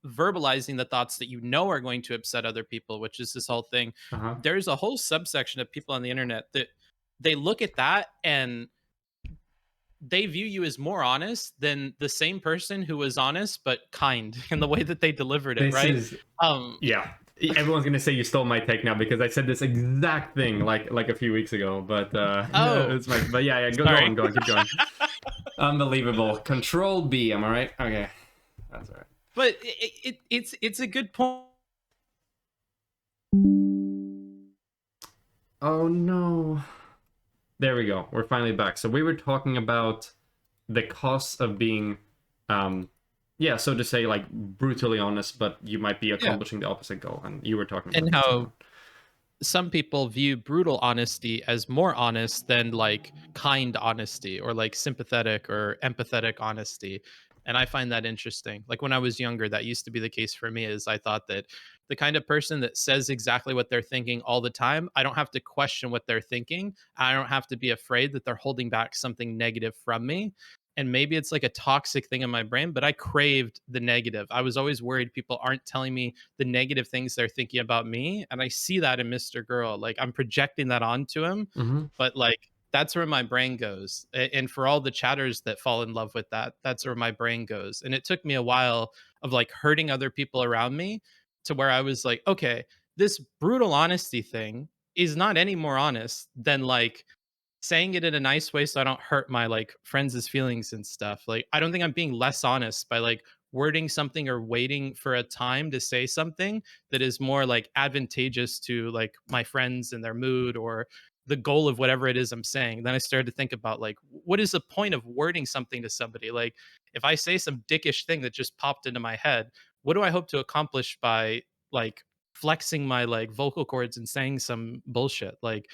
verbalizing the thoughts that you know are going to upset other people, which is this whole thing. Uh-huh. There's a whole subsection of people on the internet that they look at that and they view you as more honest than the same person who was honest but kind in the way that they delivered it, This right? is, Um yeah. Everyone's gonna say you stole my take now because I said this exact thing like a few weeks ago. But oh, it's my. But yeah, sorry. go on, keep going. Unbelievable. Control B. Am I right? Okay, that's all right. But it's a good point. Oh no. There we go. We're finally back. So we were talking about the costs of being, yeah, so to say, like brutally honest, but you might be Yeah. accomplishing the opposite goal. And you were talking about And that. So go how some people view brutal honesty as more honest than like kind honesty or like sympathetic or empathetic honesty. And I find that interesting. Like when I was younger, that used to be the case for me is I thought that the kind of person that says exactly what they're thinking all the time, I don't have to question what they're thinking. I don't have to be afraid that they're holding back something negative from me. And maybe it's like a toxic thing in my brain, but I craved the negative. I was always worried people aren't telling me the negative things they're thinking about me. And I see that in Mr. Girl. Like I'm projecting that onto him, on. but like that's where my brain goes. And for all the chatters that fall in love with that, that's where my brain goes. And it took me a while of like hurting other people around me to where I was like, okay, this brutal honesty thing is not any more honest than like saying it in a nice way so I don't hurt my like friends' feelings and stuff. Like I don't think I'm being less honest by like wording something or waiting for a time to say something that is more like advantageous to like my friends and their mood or the goal of whatever it is I'm saying. Then I started to think about like, what is the point of wording something to somebody? Like, if I say some dickish thing that just popped into my head, what do I hope to accomplish by like flexing my like vocal cords and saying some bullshit? Like,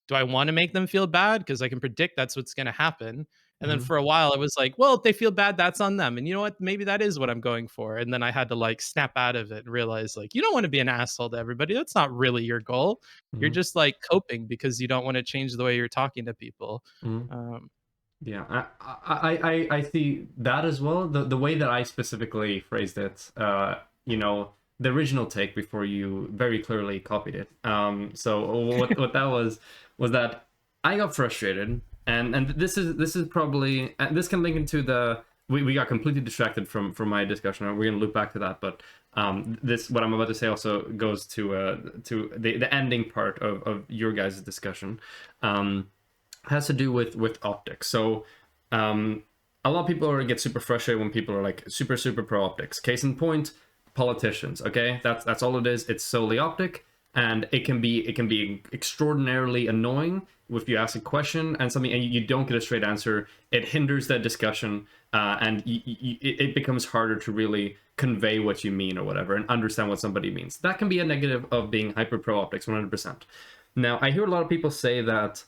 do I want to make them feel bad? Because I can predict that's what's going to happen. And then Hmm. for a while, I was like, well, if they feel bad, that's on them. And you know what? Maybe that is what I'm going for. And then I had to like snap out of it and realize, like, you don't want to be an asshole to everybody. That's not really your goal. You're Hmm. just like coping because you don't want to change the way you're talking to people. Hmm. Um, Yeah, I see that as well. The way that I specifically phrased it, you know, the original take before you very clearly copied it. So what that was that I got frustrated, and this is probably this can link into the we got completely distracted from my discussion. We're gonna loop back to that, but this what I'm about to say also goes to the ending part of your guys' discussion. Has to do with optics. So a lot of people get super frustrated when people are like super pro optics. Case in point, politicians. Okay, that's all it is. It's solely optic, and it can be extraordinarily annoying if you ask a question and something and you don't get a straight answer. It hinders that discussion, and it becomes harder to really convey what you mean or whatever and understand what somebody means. That can be a negative of being hyper pro optics, 100%. Now, I hear a lot of people say that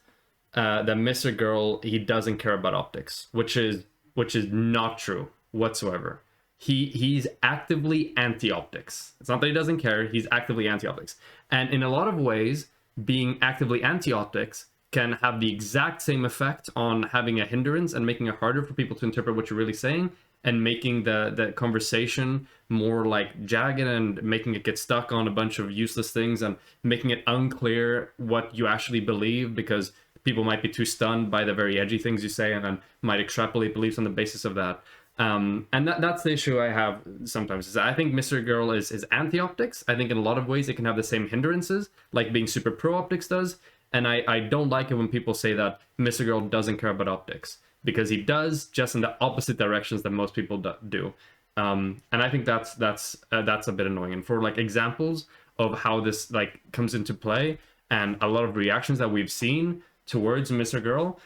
Mr. Girl, he doesn't care about optics, which is not true whatsoever. He's actively anti-optics. It's not that he doesn't care, he's actively anti-optics. And in a lot of ways, being actively anti-optics can have the exact same effect on having a hindrance and making it harder for people to interpret what you're really saying and making the conversation more like jagged and making it get stuck on a bunch of useless things and making it unclear what you actually believe because people might be too stunned by the very edgy things you say and then might extrapolate beliefs on the basis of that. And that's the issue I have sometimes. Is I think Mr. Girl is anti-optics. I think in a lot of ways it can have the same hindrances, like being super pro-optics does. And I don't like it when people say that Mr. Girl doesn't care about optics, because he does, just in the opposite directions that most people do. And I think that's a bit annoying. And for like examples of how this like comes into play and a lot of reactions that we've seen towards Mr. Girl,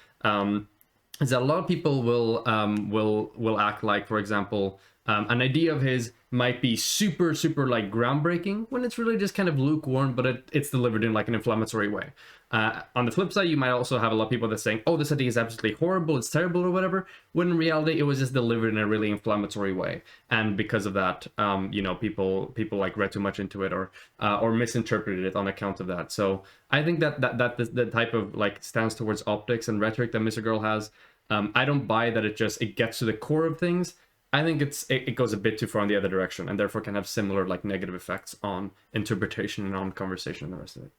is that a lot of people will act like, for example, an idea of his might be super like groundbreaking when it's really just kind of lukewarm, but it's delivered in like an inflammatory way. On the flip side, you might also have a lot of people that saying, "Oh, this idea is absolutely horrible, it's terrible," or whatever. When in reality, it was just delivered in a really inflammatory way, and because of that, people like read too much into it or misinterpreted it on account of that. So I think that the type of like stance towards optics and rhetoric that Mr. Girl has, I don't buy that it gets to the core of things. I think it goes a bit too far in the other direction, and therefore can have similar like negative effects on interpretation and on conversation and the rest of it.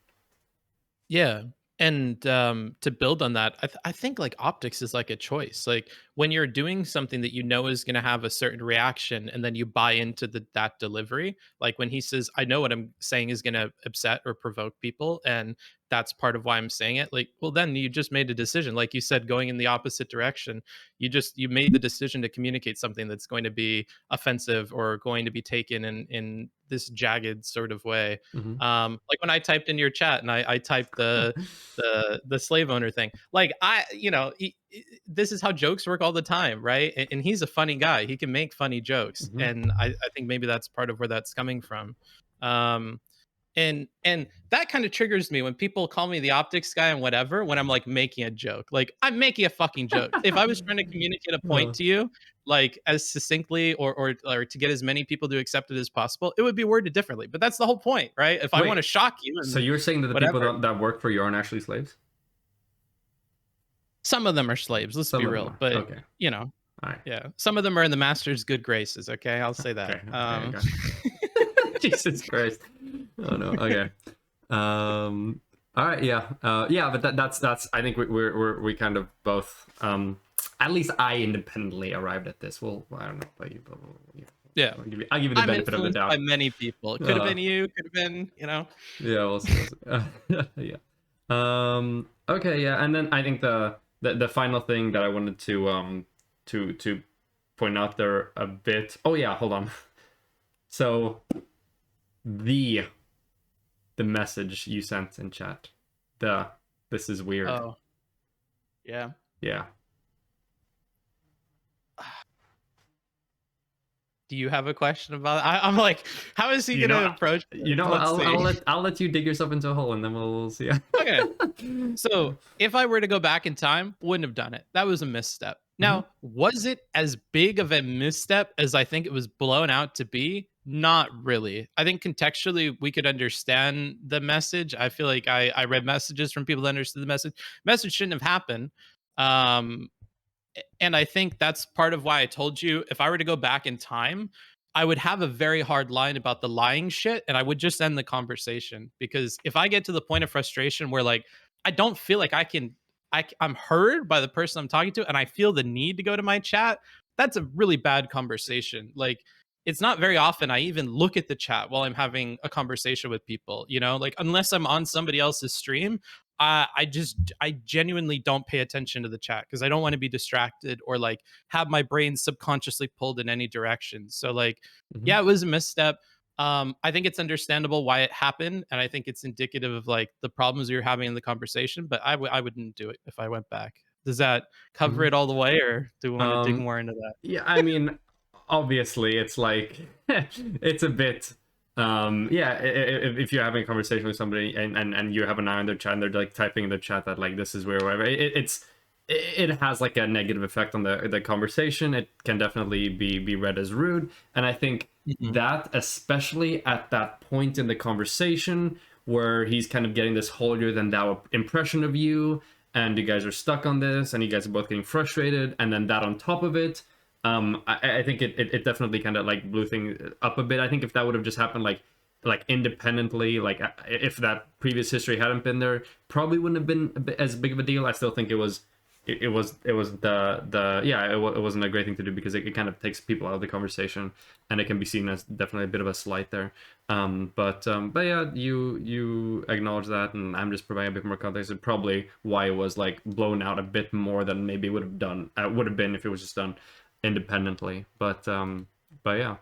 Yeah. And to build on that, I think like optics is like a choice. Like when you're doing something that you know is going to have a certain reaction, and then you buy into that delivery. Like when he says, "I know what I'm saying is going to upset or provoke people," and that's part of why I'm saying it. Like, well, then you just made a decision. Like you said, going in the opposite direction. You made the decision to communicate something that's going to be offensive or going to be taken in this jagged sort of way. Hmm. Like when I typed in your chat and I typed the slave owner thing. Like this is how jokes work all the time, right? And he's a funny guy. He can make funny jokes, Hmm. and I think maybe that's part of where that's coming from. Um, and that kind of triggers me when people call me the optics guy and whatever when I'm like making a joke. Like I'm making a fucking joke. If I was trying to communicate a point Uh, to you like as succinctly or to get as many people to accept it as possible, it would be worded differently. But that's the whole point, right? If I want to Wait, shock you so and you're saying that the people whatever, that work for you aren't actually slaves? some of them are slaves, let's be Some of them real. are. But Okay. you know, All right. yeah. Some of them are in the master's good graces, okay? I'll say that. Okay. Okay. I got you. Jesus Christ. Oh no. Okay. All right. Yeah. Yeah. But that's. I think we kind of both. At least I independently arrived at this. Well, I don't know about you, but yeah. Yeah. I'll give you the I'm benefit of the influenced by doubt. many people. It could have Uh, been you, could have been, yeah. We'll see. We'll see. Yeah. Okay. Yeah. And then I think the final thing that I wanted to point out there a bit. Oh yeah, hold on. So the the message you sent in chat. The this is weird. Oh, yeah. Yeah. Do you have a question about it? I'm like, how is he You know, gonna approach you this? know, Let's see. I'll let you dig yourself into a hole, and then we'll see. Okay. So if I were to go back in time, wouldn't have done it. That was a misstep. Hmm. Now, was it as big of a misstep as I think it was blown out to be? Not really. I think contextually we could understand the message. I feel like I read messages from people that understood the message. Message shouldn't have happened. Um, and I think that's part of why I told you if I were to go back in time, I would have a very hard line about the lying shit and I would just end the conversation because if I get to the point of frustration where like I don't feel like I'm heard by the person I'm talking to and I feel the need to go to my chat, that's a really bad conversation. Like it's not very often I even look at the chat while I'm having a conversation with people, you know, like unless I'm on somebody else's stream, I genuinely don't pay attention to the chat because I don't want to be distracted or like have my brain subconsciously pulled in any direction. So like, Hmm. yeah, it was a misstep. I think it's understandable why it happened, and I think it's indicative of like the problems you're having in the conversation. But I wouldn't do it if I went back. Does that cover Hmm. it all the way, or do we want to dig Um, more into that? yeah, I mean, obviously, it's like it's a bit. Yeah, if you're having a conversation with somebody and you have an eye on their chat and they're like typing in the chat that like this is where whatever, it has like a negative effect on the conversation. It can definitely be read as rude, and I think Mhm. that especially at that point in the conversation where he's kind of getting this holier than thou impression of you, and you guys are stuck on this and you guys are both getting frustrated, and then that on top of it, I think it definitely kind of like blew things up a bit. I think if that would have just happened like independently, like if that previous history hadn't been there, probably wouldn't have been as big of a deal. I still think it was the yeah, it wasn't a great thing to do because it kind of takes people out of the conversation, and it can be seen as definitely a bit of a slight there. But yeah, you acknowledge that, and I'm just providing a bit more context of probably why it was like blown out a bit more than maybe would have been if it was just done independently. But yeah.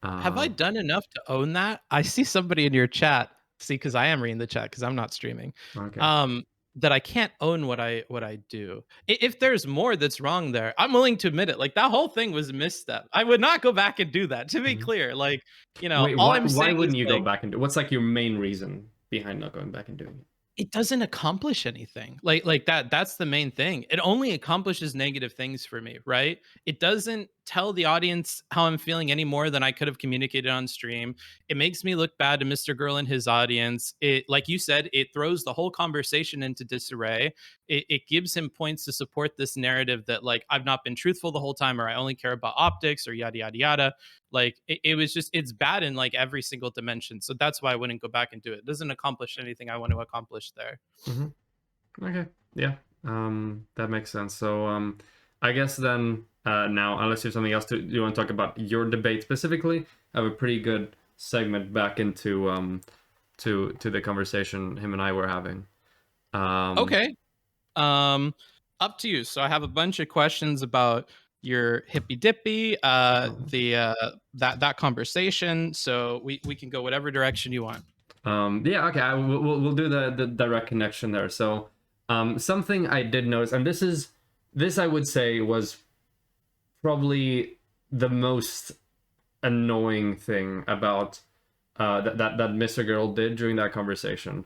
Have I uh done enough to own that? I see somebody in your chat. See, because I am reading the chat because I'm not streaming. okay. Um, that I can't own what I do. If there's more that's wrong there, I'm willing to admit it. Like that whole thing was a misstep. I would not go back and do that. To be Mhm. clear, like Wait, all why I'm saying is wouldn't you go like back and do what's like your main reason behind not going back and doing it? it doesn't accomplish anything. Like that's the main thing. It only accomplishes negative things for me, right? It doesn't tell the audience how I'm feeling any more than I could have communicated on stream. It makes me look bad to Mr. Girl and his audience. It like you said, it throws the whole conversation into disarray. It gives him points to support this narrative that like I've not been truthful the whole time or I only care about optics or yada yada yada. Like it was just it's bad in like every single dimension. So that's why I wouldn't go back and do it. It doesn't accomplish anything I want to accomplish there. Hmm. Okay. Yeah. That makes sense. So I guess then now, unless you have something else to you want to talk about your debate specifically, I have a pretty good segment back into to the conversation him and I were having. Um Okay. Um Up to you. So I have a bunch of questions about your hippy dippy, the that conversation. So we can go whatever direction you want. yeah, okay. We'll do the direct connection there. So something I did notice, and this I would say was probably the most annoying thing about that Mr. Girl did during that conversation,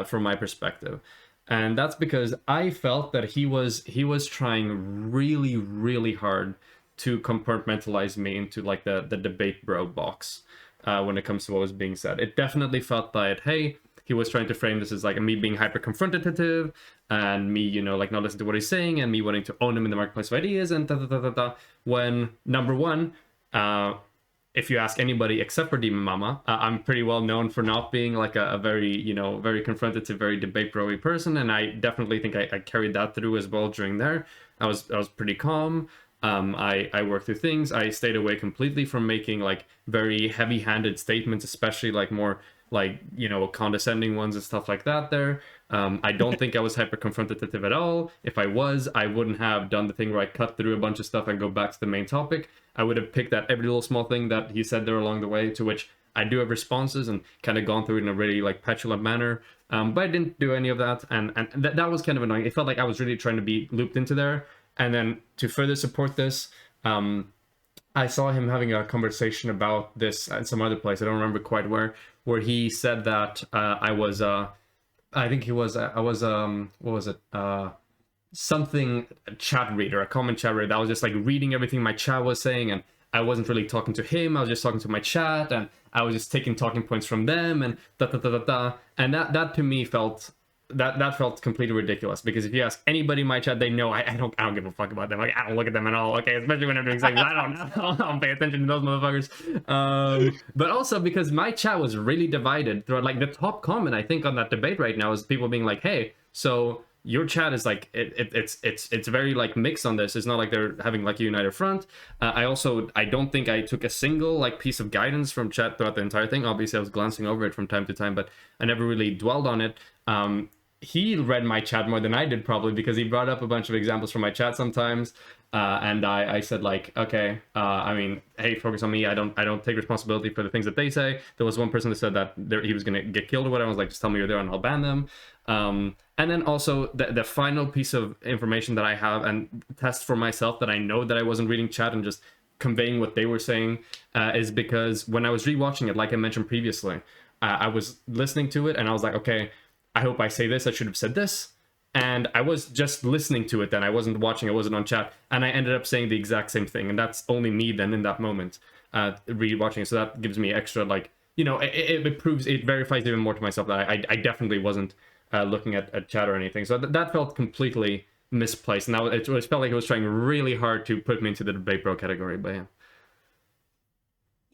from my perspective, and that's because I felt that he was trying really really hard to compartmentalize me into like the debate bro box, when it comes to what was being said. It definitely felt that hey, he was trying to frame this as like me being hyper confrontative and me, like not listening to what he's saying and me wanting to own him in the marketplace of ideas and da da da da da. When number one, if you ask anybody except for Demon Mama, I'm pretty well known for not being like a very, very confrontative, very debate bro-y person, and I definitely think I carried that through as well during there. I was pretty calm. I worked through things. I stayed away completely from making like very heavy-handed statements, especially like more like condescending ones and stuff like that. There, I don't think I was hyper confrontative at all. If I was, I wouldn't have done the thing where I cut through a bunch of stuff and go back to the main topic. I would have picked at every little small thing that he said there along the way, to which I do have responses and kind of gone through it in a really like petulant manner. But I didn't do any of that, and that was kind of annoying. It felt like I was really trying to be looped into there. And then to further support this, I saw him having a conversation about this at some other place. I don't remember quite where he said that I think he was, I was, what was it? Something chat reader, a common chat reader that was just like reading everything my chat was saying, and I wasn't really talking to him. I was just talking to my chat, and I was just taking talking points from them, and da da da da da. And that to me felt that felt completely ridiculous, because if you ask anybody in my chat, they know I don't give a fuck about them. Like, I don't look at them at all. Okay, especially when I'm doing things, I don't pay attention to those motherfuckers. But also because my chat was really divided throughout. Like, the top comment I think on that debate right now is people being like, hey, so your chat is like it's very like mixed on this. It's not like they're having like a united front. I don't think I took a single like piece of guidance from chat throughout the entire thing. Obviously I was glancing over it from time to time, but I never really dwelled on it. He read my chat more than I did, probably because he brought up a bunch of examples from my chat sometimes. And I said like, okay, I mean, hey, focus on me. I don't take responsibility for the things that they say. There was one person that said that he was gonna get killed or whatever. I was like, just tell me you're there and I'll ban them. And then also the final piece of information that I have and test for myself that I know that I wasn't reading chat and just conveying what they were saying, is because when I was rewatching it, like I mentioned previously, I was listening to it and I was like, okay, I hope I say this. I should have said this. And I was just listening to it then. I wasn't watching, I wasn't on chat. And I ended up saying the exact same thing. And that's only me then in that moment, rewatching it. So that gives me extra, like, you know, it proves, it verifies even more to myself that I definitely wasn't looking at chat or anything. So that felt completely misplaced. And it felt like it was trying really hard to put me into the debate bro category. But yeah.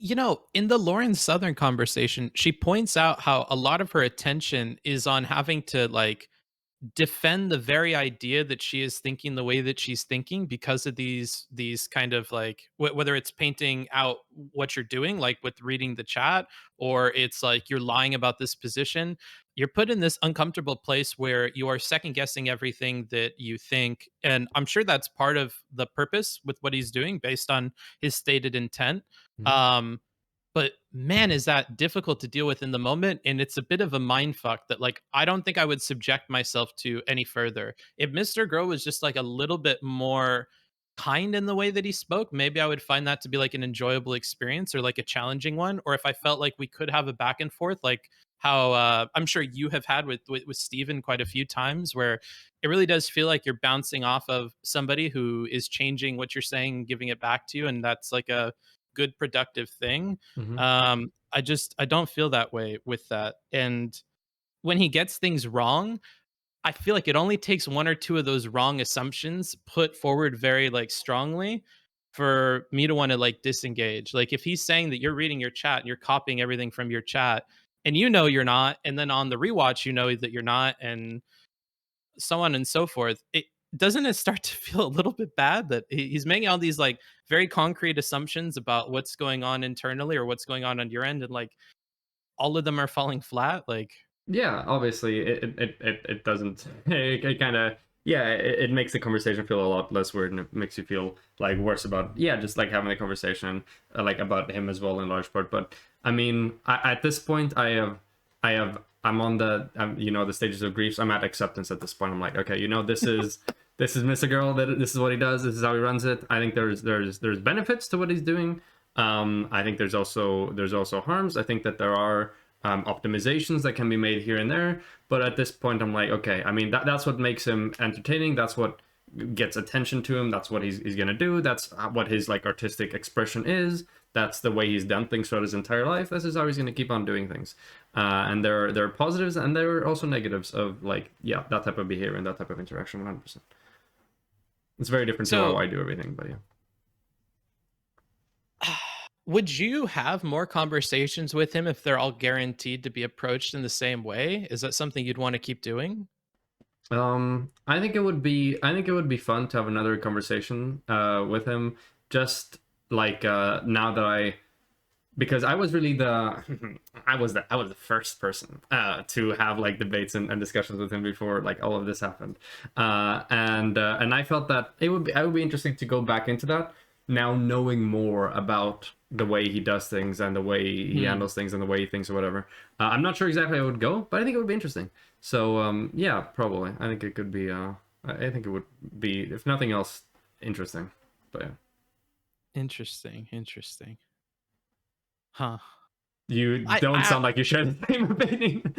You know, in the Lauren Southern conversation, she points out how a lot of her attention is on having to like defend the very idea that she is thinking the way that she's thinking because of these kind of like whether it's painting out what you're doing like with reading the chat, or it's like you're lying about this position. You're put in this uncomfortable place where you are second guessing everything that you think, and I'm sure that's part of the purpose with what he's doing based on his stated intent. Mhm. um but man, is that difficult to deal with in the moment. And it's a bit of a mind fuck that like I don't think I would subject myself to any further. If Mr. Grow was just like a little bit more kind in the way that he spoke, maybe I would find that to be like an enjoyable experience or like a challenging one. Or if I felt like we could have a back and forth, like how I'm sure you have had with Steven quite a few times, where it really does feel like you're bouncing off of somebody who is changing what you're saying and giving it back to you. And that's like a good productive thing. Mhm. I don't feel that way with that. And when he gets things wrong, I feel like it only takes one or two of those wrong assumptions put forward very like strongly for me to want to like disengage. Like if he's saying that you're reading your chat and you're copying everything from your chat and you know you're not, and then on the rewatch you know that you're not, and so on and so forth, it doesn't it start to feel a little bit bad that he's making all these like very concrete assumptions about what's going on internally or what's going on your end, and like all of them are falling flat. Like Yeah, obviously it doesn't. It kind of, yeah, it makes the conversation feel a lot less weird, and it makes you feel like worse about, yeah, just like having a conversation like about him as well in large part. But I mean, at this point, I'm on the you know, the stages of grief. So I'm at acceptance at this point. I'm like, okay, you know, this is Mr. Girl. That this is what he does. This is how he runs it. I think there's benefits to what he's doing. I think there's also harms. I think that there are optimizations that can be made here and there. But at this point, I'm like, okay, I mean, that's what makes him entertaining. That's what gets attention to him. That's what he's gonna do. That's what his like artistic expression is. That's the way he's done things throughout his entire life. This is how he's gonna keep on doing things. And there are positives and there are also negatives of like, yeah, that type of behavior and that type of interaction. 100%. It's very different to how so I do everything, but yeah. would you have more conversations with him if they're all guaranteed to be approached in the same way? Is that something you'd want to keep doing? I think it would be fun to have another conversation with him. Just like now that I because I was really the I was the first person to have like debates and discussions with him before like all of this happened, and I felt that I would be interesting to go back into that now, knowing more about the way he does things and the way he Hmm. handles things and the way he thinks or whatever. I'm not sure exactly how it would go, but I think it would be interesting. So yeah, probably I think it could be. I think it would be, if nothing else, interesting. But yeah. Interesting. Interesting. Huh. You don't I sound like you share the same opinion.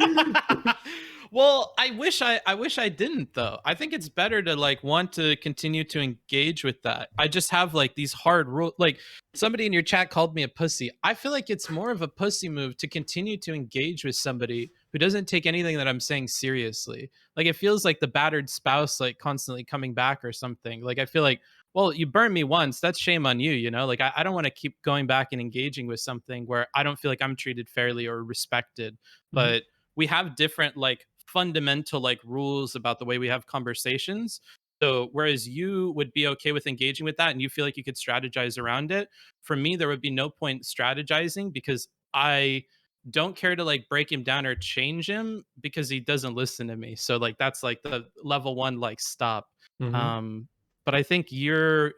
well, I wish I didn't though. I think it's better to like want to continue to engage with that. I just have like these hard rules. Like somebody in your chat called me a pussy. I feel like it's more of a pussy move to continue to engage with somebody who doesn't take anything that I'm saying seriously. Like it feels like the battered spouse like constantly coming back or something. Like I feel like, well, you burned me once. That's shame on you, you know? Like I don't want to keep going back and engaging with something where I don't feel like I'm treated fairly or respected. Mhm. But we have different like fundamental like rules about the way we have conversations. So whereas you would be okay with engaging with that and you feel like you could strategize around it, for me there would be no point strategizing because I don't care to like break him down or change him because he doesn't listen to me. So like that's like the level 1 like stop. Mhm. Um but I think you're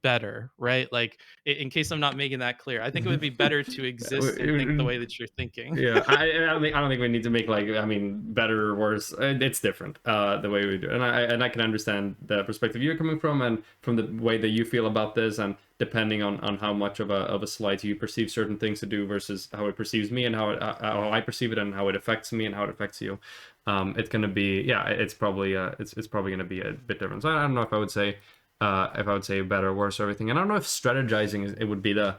better, right? Like in case I'm not making that clear, I think it would be better to exist and think the way that you're thinking. Yeah, I don't think we need to make like, I mean, better or worse. It's different the way we do it. And I can understand the perspective you're coming from and from the way that you feel about this, and depending on how much of a slight you perceive certain things to do versus how it perceives me and how I perceive it and how it affects me and how it affects you. It's gonna be, yeah, it's probably gonna be a bit different. So I don't know if I would say better or worse or everything. And I don't know if strategizing it would be the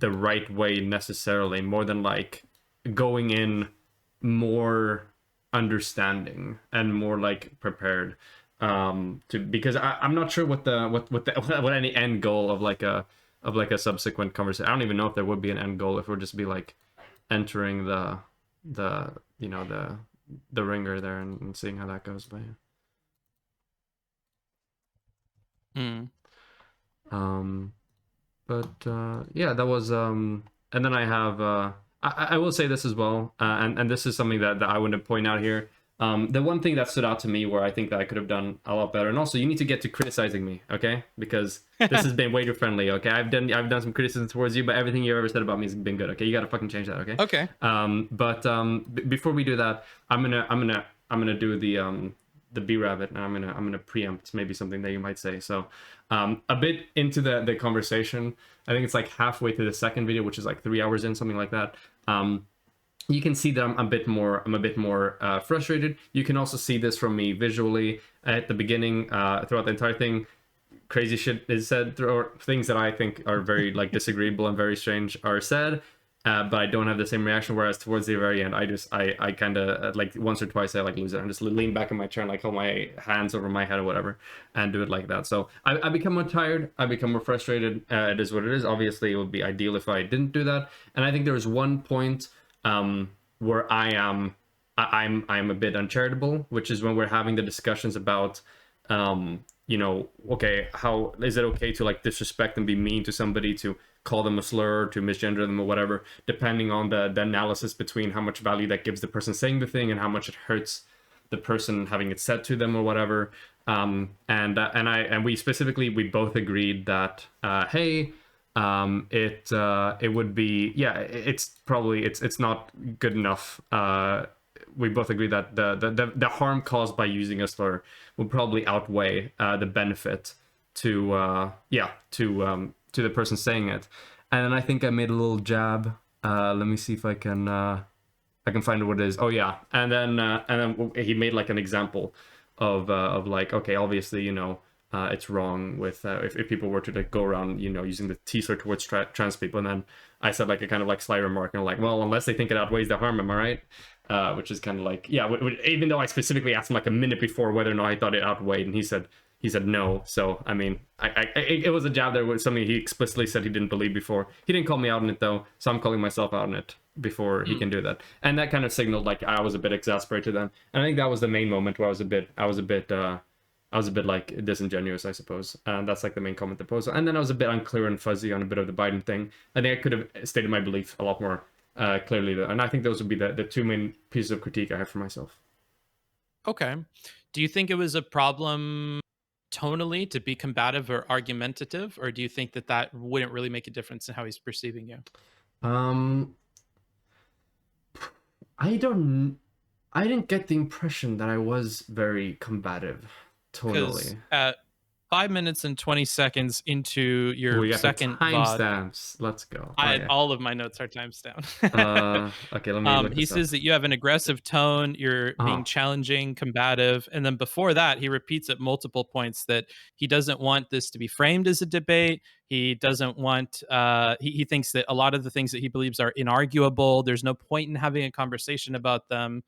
right way necessarily, more than like going in more understanding and more like prepared, to, because I'm not sure what any end goal of like a subsequent conversation. I don't even know if there would be an end goal if it would just be like entering the you know the ringer there and seeing how that goes. But yeah. Mm. um but yeah, that was and then I have I will say this as well, and this is something that I want to point out here. The one thing that stood out to me where I think that I could have done a lot better, and also you need to get to criticizing me, okay? Because this has been way too friendly, okay? I've done some criticism towards you, but everything you've ever said about me has been good, okay? You gotta fucking change that, okay? Okay. But before we do that, I'm gonna do the B rabbit, and I'm gonna preempt maybe something that you might say. So a bit into the conversation, I think it's like halfway through the second video, which is like 3 hours in, something like that. You can see that I'm a bit more frustrated. You can also see this from me visually at the beginning, throughout the entire thing. Crazy shit is said, or things that I think are very like disagreeable and very strange are said, but I don't have the same reaction. Whereas towards the very end, I kind of like once or twice I like lose it and just lean back in my chair and like hold my hands over my head or whatever and do it like that. So I become more tired. I become more frustrated. It is what it is. Obviously, it would be ideal if I didn't do that. And I think there is one point where I'm a bit uncharitable, which is when we're having the discussions about you know, okay, how is it okay to like disrespect and be mean to somebody, to call them a slur, to misgender them or whatever, depending on the analysis between how much value that gives the person saying the thing and how much it hurts the person having it said to them or whatever. And we specifically, we both agreed that hey, it would be, yeah, it's probably it's not good enough. We both agree that the harm caused by using a slur will probably outweigh the benefit to to the person saying it. And then I think I made a little jab. Let me see if I can find what it is. Oh yeah, and then he made like an example of like, okay, obviously, you know, it's wrong with if people were to like go around, you know, using the T slur towards trans people. And then I said like a kind of like sly remark and like, well, unless they think it outweighs the harm, am I right? Which is kind of like, yeah, even though I specifically asked him like a minute before whether or not I thought it outweighed, and he said no. So I mean, it was a jab. There was something he explicitly said he didn't believe before. He didn't call me out on it though, so I'm calling myself out on it before he can do that. And that kind of signaled like I was a bit exasperated then. And I think that was the main moment where I was a bit I was a bit like disingenuous, I suppose. And that's like the main comment proposal. And then I was a bit unclear and fuzzy on a bit of the Biden thing. I think I could have stated my belief a lot more clearly. And I think those would be the two main pieces of critique I have for myself. Okay. Do you think it was a problem tonally to be combative or argumentative, or do you think that that wouldn't really make a difference in how he's perceiving you? Um, I don't. I didn't get the impression that I was very combative Because tonally. at 5 minutes and 20 seconds into your We got the second VOD, timestamps. Let's go. Oh I yeah. all of my notes are timestamped down. Okay, let me look He this up. says that you have an aggressive tone, you're being Oh. challenging, combative, and then before that, he repeats at multiple points that he doesn't want this to be framed as a debate. He doesn't want. He thinks that a lot of the things that he believes are inarguable. There's no point in having a conversation about them.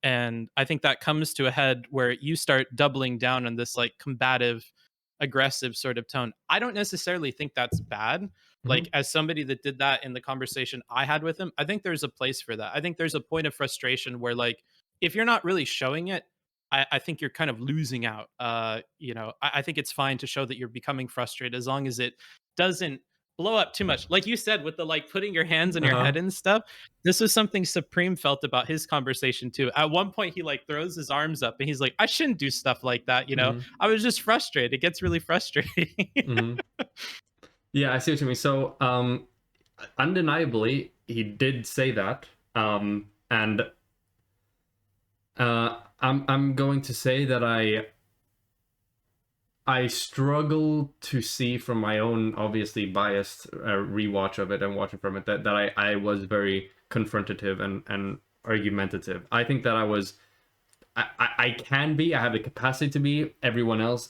And I think that comes to a head where you start doubling down on this like combative, aggressive sort of tone. I don't necessarily think that's bad. Mm-hmm. Like, as somebody that did that in the conversation I had with him, I think there's a place for that. I think there's a point of frustration where, like, if you're not really showing it, I think you're kind of losing out. I think it's fine to show that you're becoming frustrated as long as it doesn't blow up too much. Like you said, with the like putting your hands on your head Uh-huh. and stuff, this was something Supreme felt about his conversation too. At one point, he like throws his arms up and he's like, "I shouldn't do stuff like that." Mm-hmm. I was just frustrated. It gets really frustrating. Mm-hmm. Yeah, I see what you mean. So, undeniably, he did say that. And I'm going to say that I struggle to see from my own obviously biased rewatch of it and watching from it that I was very confrontative and argumentative. I think that I can be. I have the capacity to be. Everyone else,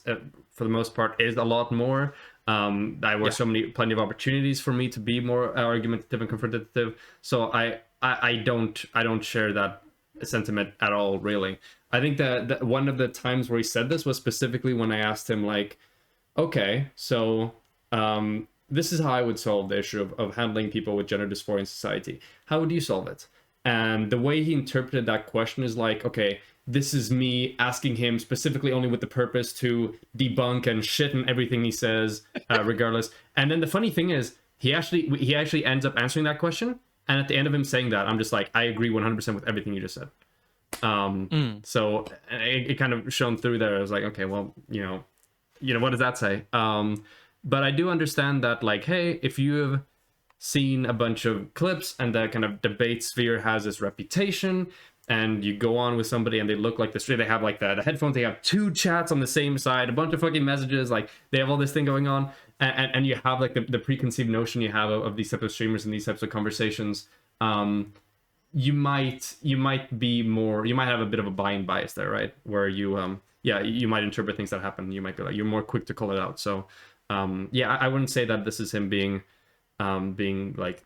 for the most part, is a lot more. There were Yeah. plenty of opportunities for me to be more argumentative and confrontative. So I don't share that sentiment at all. Really, I think that one of the times where he said this was specifically when I asked him like, okay, so this is how I would solve the issue of handling people with gender dysphoria in society. How would you solve it? And the way he interpreted that question is like, okay, this is me asking him specifically only with the purpose to debunk and shit and everything he says, regardless. And then the funny thing is, he actually ends up answering that question. And at the end of him saying that, I'm just like, I agree 100% with everything you just said. Mm. So it kind of shone through there. I was like, okay, well, what does that say? But I do understand that, like, hey, if you've seen a bunch of clips and the kind of debate sphere has this reputation, and you go on with somebody and they look like this, they have like the headphones, they have two chats on the same side, a bunch of fucking messages, like they have all this thing going on, and you have like the preconceived notion you have of these types of streamers and these types of conversations. You might have a bit of a buying bias there, right? Where you might interpret things that happen. You might be like, you're more quick to call it out. So I wouldn't say that this is him being like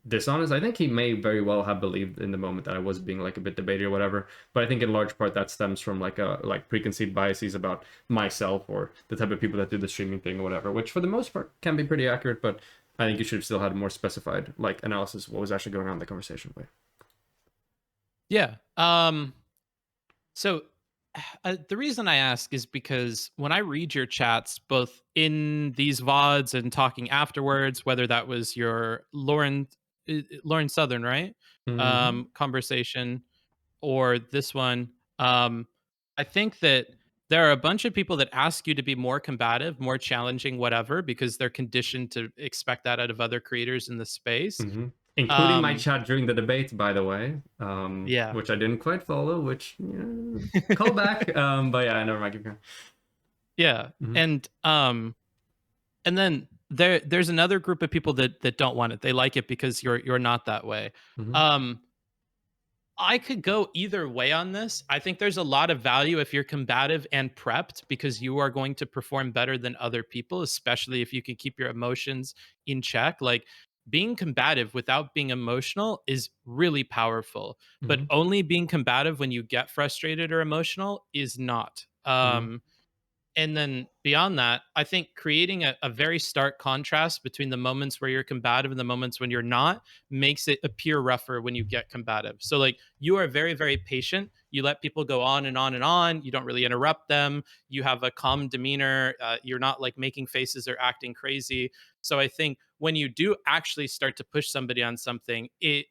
dishonest. I think he may very well have believed in the moment that I was being like a bit debaty or whatever. But I think in large part that stems from like preconceived biases about myself or the type of people that do the streaming thing or whatever, which for the most part can be pretty accurate. But I think you should have still had a more specified like analysis of what was actually going on in the conversation. Yeah. So the reason I ask is because when I read your chats, both in these VODs and talking afterwards, whether that was your Lauren Southern, right? Mm-hmm. Conversation, or this one, I think that there are a bunch of people that ask you to be more combative, more challenging, whatever, because they're conditioned to expect that out of other creators in the space. Mm-hmm. Including my Um, chat during the debate, by the way, yeah. which I didn't quite follow, which call back. But yeah, never mind. Keep going. Yeah. Mm-hmm. And then there's another group of people that don't want it. They like it because you're not that way. Mm-hmm. Um, I could go either way on this. I think there's a lot of value if you're combative and prepped because you are going to perform better than other people, especially if you can keep your emotions in check. Like, being combative without being emotional is really powerful, but only being combative when you get frustrated or emotional is not. Mm-hmm. And then beyond that, I think creating a very stark contrast between the moments where you're combative and the moments when you're not makes it appear rougher when you get combative. So like you are very, very patient. You let people go on and on and on. You don't really interrupt them. You have a calm demeanor. You're not like making faces or acting crazy. So I think when you do actually start to push somebody on something, it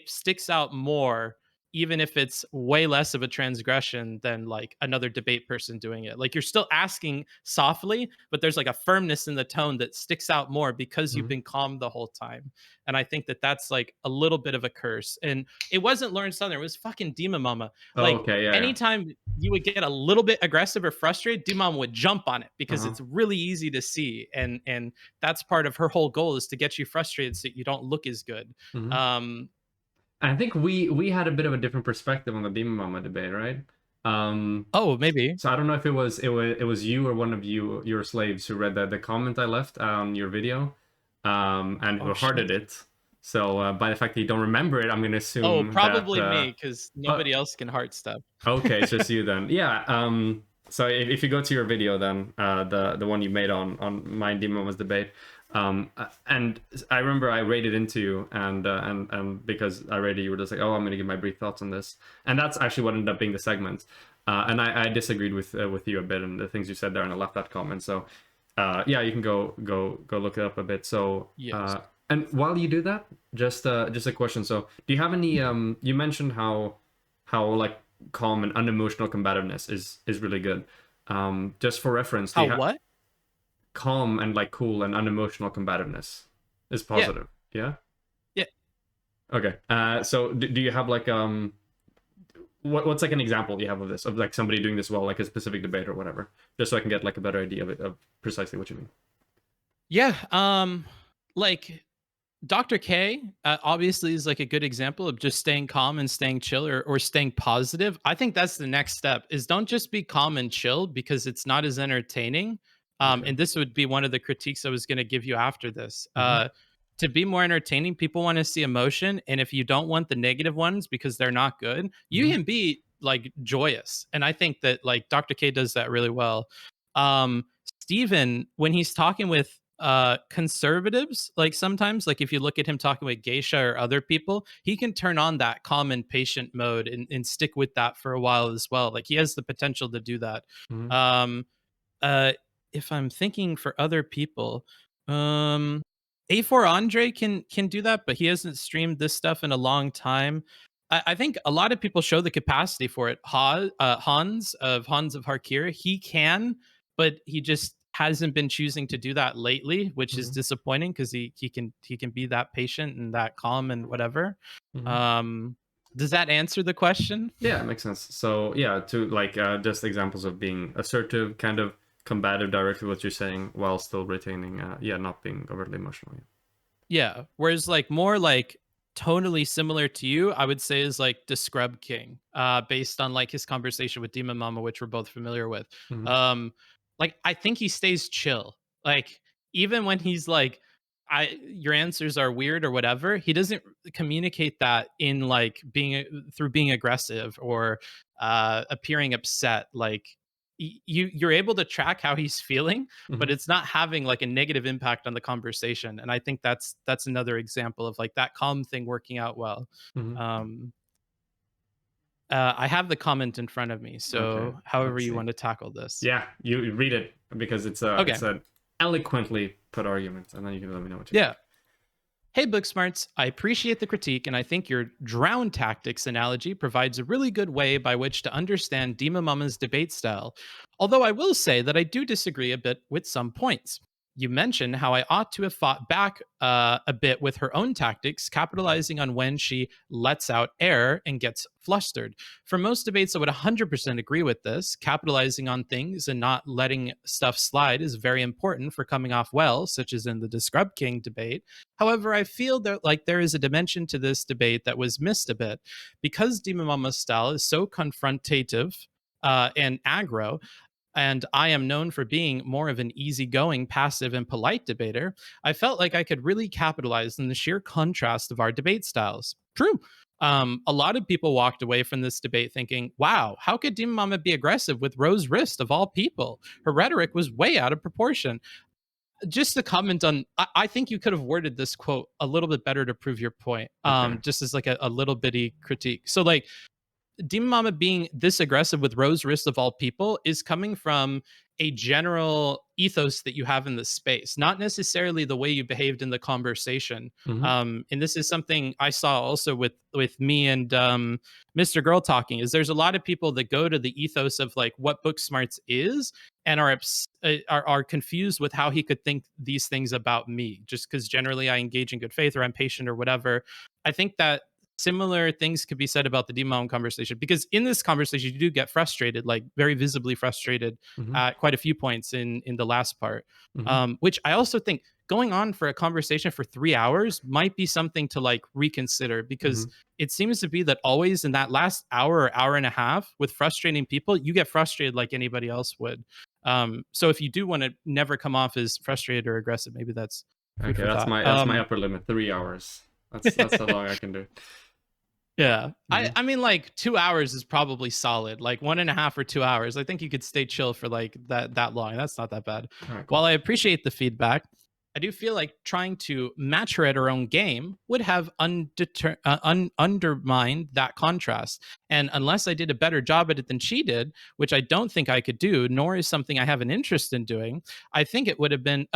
sticks out more, even if it's way less of a transgression than like another debate person doing it. Like you're still asking softly, but there's like a firmness in the tone that sticks out more because you've Mhm. been calm the whole time. And I think that that's like a little bit of a curse. And it wasn't Lauren Southern, it was fucking Dima Mama. Oh, Like okay, yeah, yeah. anytime you would get a little bit aggressive or frustrated, Dima Mama would jump on it because Uh-huh. it's really easy to see. And that's part of her whole goal, is to get you frustrated so you don't look as good. Mhm. Um, I think we had a bit of a different perspective on the Demon Mama debate, right? Um, oh, maybe. so I don't know if it was you or one of your slaves who read the comment I left on your video, and Oh who hearted shit. it. So by the fact that you don't remember it, I'm gonna Oh, assume that. probably me, because nobody else can heart stuff. Okay, it's just you then. Yeah. So if you go to your video, then the one you made on my Demon was debate, and I remember I rated into you, and because I rated you, were just like, oh, I'm gonna give my brief thoughts on this, and that's actually what ended up being the segment. And I disagreed with you a bit and the things you said there, and I left that comment. So yeah, you can go look it up a bit. So Yes. and while you do that, just a question. So do you have any you mentioned how like calm and unemotional combativeness is really good. Just for reference, do How you have what? calm and like cool and unemotional combativeness is Yeah, positive? Yeah. yeah. Okay. So do you have like what's like an example you have of this, of like somebody doing this well, like a specific debate or whatever, just so I can get like a better idea of it, of precisely what you mean. Yeah, like Dr. K, obviously is like a good example of just staying calm and staying chill, or staying positive. I think that's the next step, is don't just be calm and chill because it's not as entertaining. Okay. And this would be one of the critiques I was going to give you after this. Mm-hmm. To be more entertaining, people want to see emotion. And if you don't want the negative ones because they're not good, you Mm-hmm. can be like joyous. And I think that like Dr. K does that really well. Steven, when he's talking with conservatives, like sometimes, like if you look at him talking with Geisha or other people, he can turn on that calm and patient mode, and stick with that for a while as well. Like he has the potential to do that. Mm-hmm. um uh if I'm thinking for other people, um A4 Andre can do that, but he hasn't streamed this stuff in a long time. I think a lot of people show the capacity for it. Hans of Harkir, he can, but he just hasn't been choosing to do that lately, which is Mm-hmm. disappointing because he can be that patient and that calm and whatever. Mm-hmm. Um, does that answer the question? Yeah, it makes sense. So yeah, to like just examples of being assertive, kind of combative directly what you're saying, while still retaining yeah, not being overtly emotional. Yeah. Whereas like more like tonally similar to you, I would say is like the Scrub King, based on like his conversation with Demon Mama, which we're both familiar with. Mm-hmm. Um, like I think he stays chill. Like even when he's like, your answers are weird or whatever, he doesn't communicate that in like through being aggressive or appearing upset. Like you're able to track how he's feeling, but Mm-hmm. it's not having like a negative impact on the conversation. And I think that's another example of like that calm thing working out well. Mm-hmm. um I have the comment in front of me, Okay, so however let's you see. want to tackle this. Yeah, you read it because it's Okay. a eloquently put argument, and then you can let me know what you think. Yeah. Hey, Booksmarts, I appreciate the critique, and I think your drown tactics analogy provides a really good way by which to understand Dima Mama's debate style. Although I will say that I do disagree a bit with some points. You mentioned how I ought to have fought back a bit with her own tactics, capitalizing on when she lets out air and gets flustered. For most debates, I would 100% agree with this. Capitalizing on things and not letting stuff slide is very important for coming off well, such as in the Scrub King debate. However, I feel that like there is a dimension to this debate that was missed a bit. Because Demon Mama's style is so confrontative and aggro, and I am known for being more of an easygoing, passive, and polite debater, I felt like I could really capitalize on the sheer contrast of our debate styles. True. A lot of people walked away from this debate thinking, wow, how could Demon Mama be aggressive with Rose Wrist of all people? Her rhetoric was way out of proportion. Just to comment on, I think you could have worded this quote a little bit better to prove your point, Okay. just as like a little bitty critique. So like, Demon Mama being this aggressive with Rose Wrist of all people is coming from a general ethos that you have in the space, not necessarily the way you behaved in the conversation. Mm-hmm. And this is something I saw also with me and Mr. Girl talking. Is there's a lot of people that go to the ethos of like what Booksmarts is and are confused with how he could think these things about me, just because generally I engage in good faith or I'm patient or whatever. I think that similar things could be said about the demon conversation, because in this conversation you do get frustrated, like very visibly frustrated Mm-hmm. at quite a few points in the last part, Mm-hmm. which I also think going on for a conversation for 3 hours might be something to like reconsider, because Mm-hmm. it seems to be that always in that last hour or hour and a half with frustrating people, you get frustrated like anybody else would. So if you do want to never come off as frustrated or aggressive, maybe that's food Okay, for thought. that's my upper limit. 3 hours. That's how long I can do. Yeah. Mm-hmm. I mean, like 2 hours is probably solid. Like 1.5 or 2 hours. I think you could stay chill for like that long. That's not that bad. All right, While cool. I appreciate the feedback, I do feel like trying to match her at her own game would have undermined that contrast. And unless I did a better job at it than she did, which I don't think I could do, nor is something I have an interest in doing, I think it would have been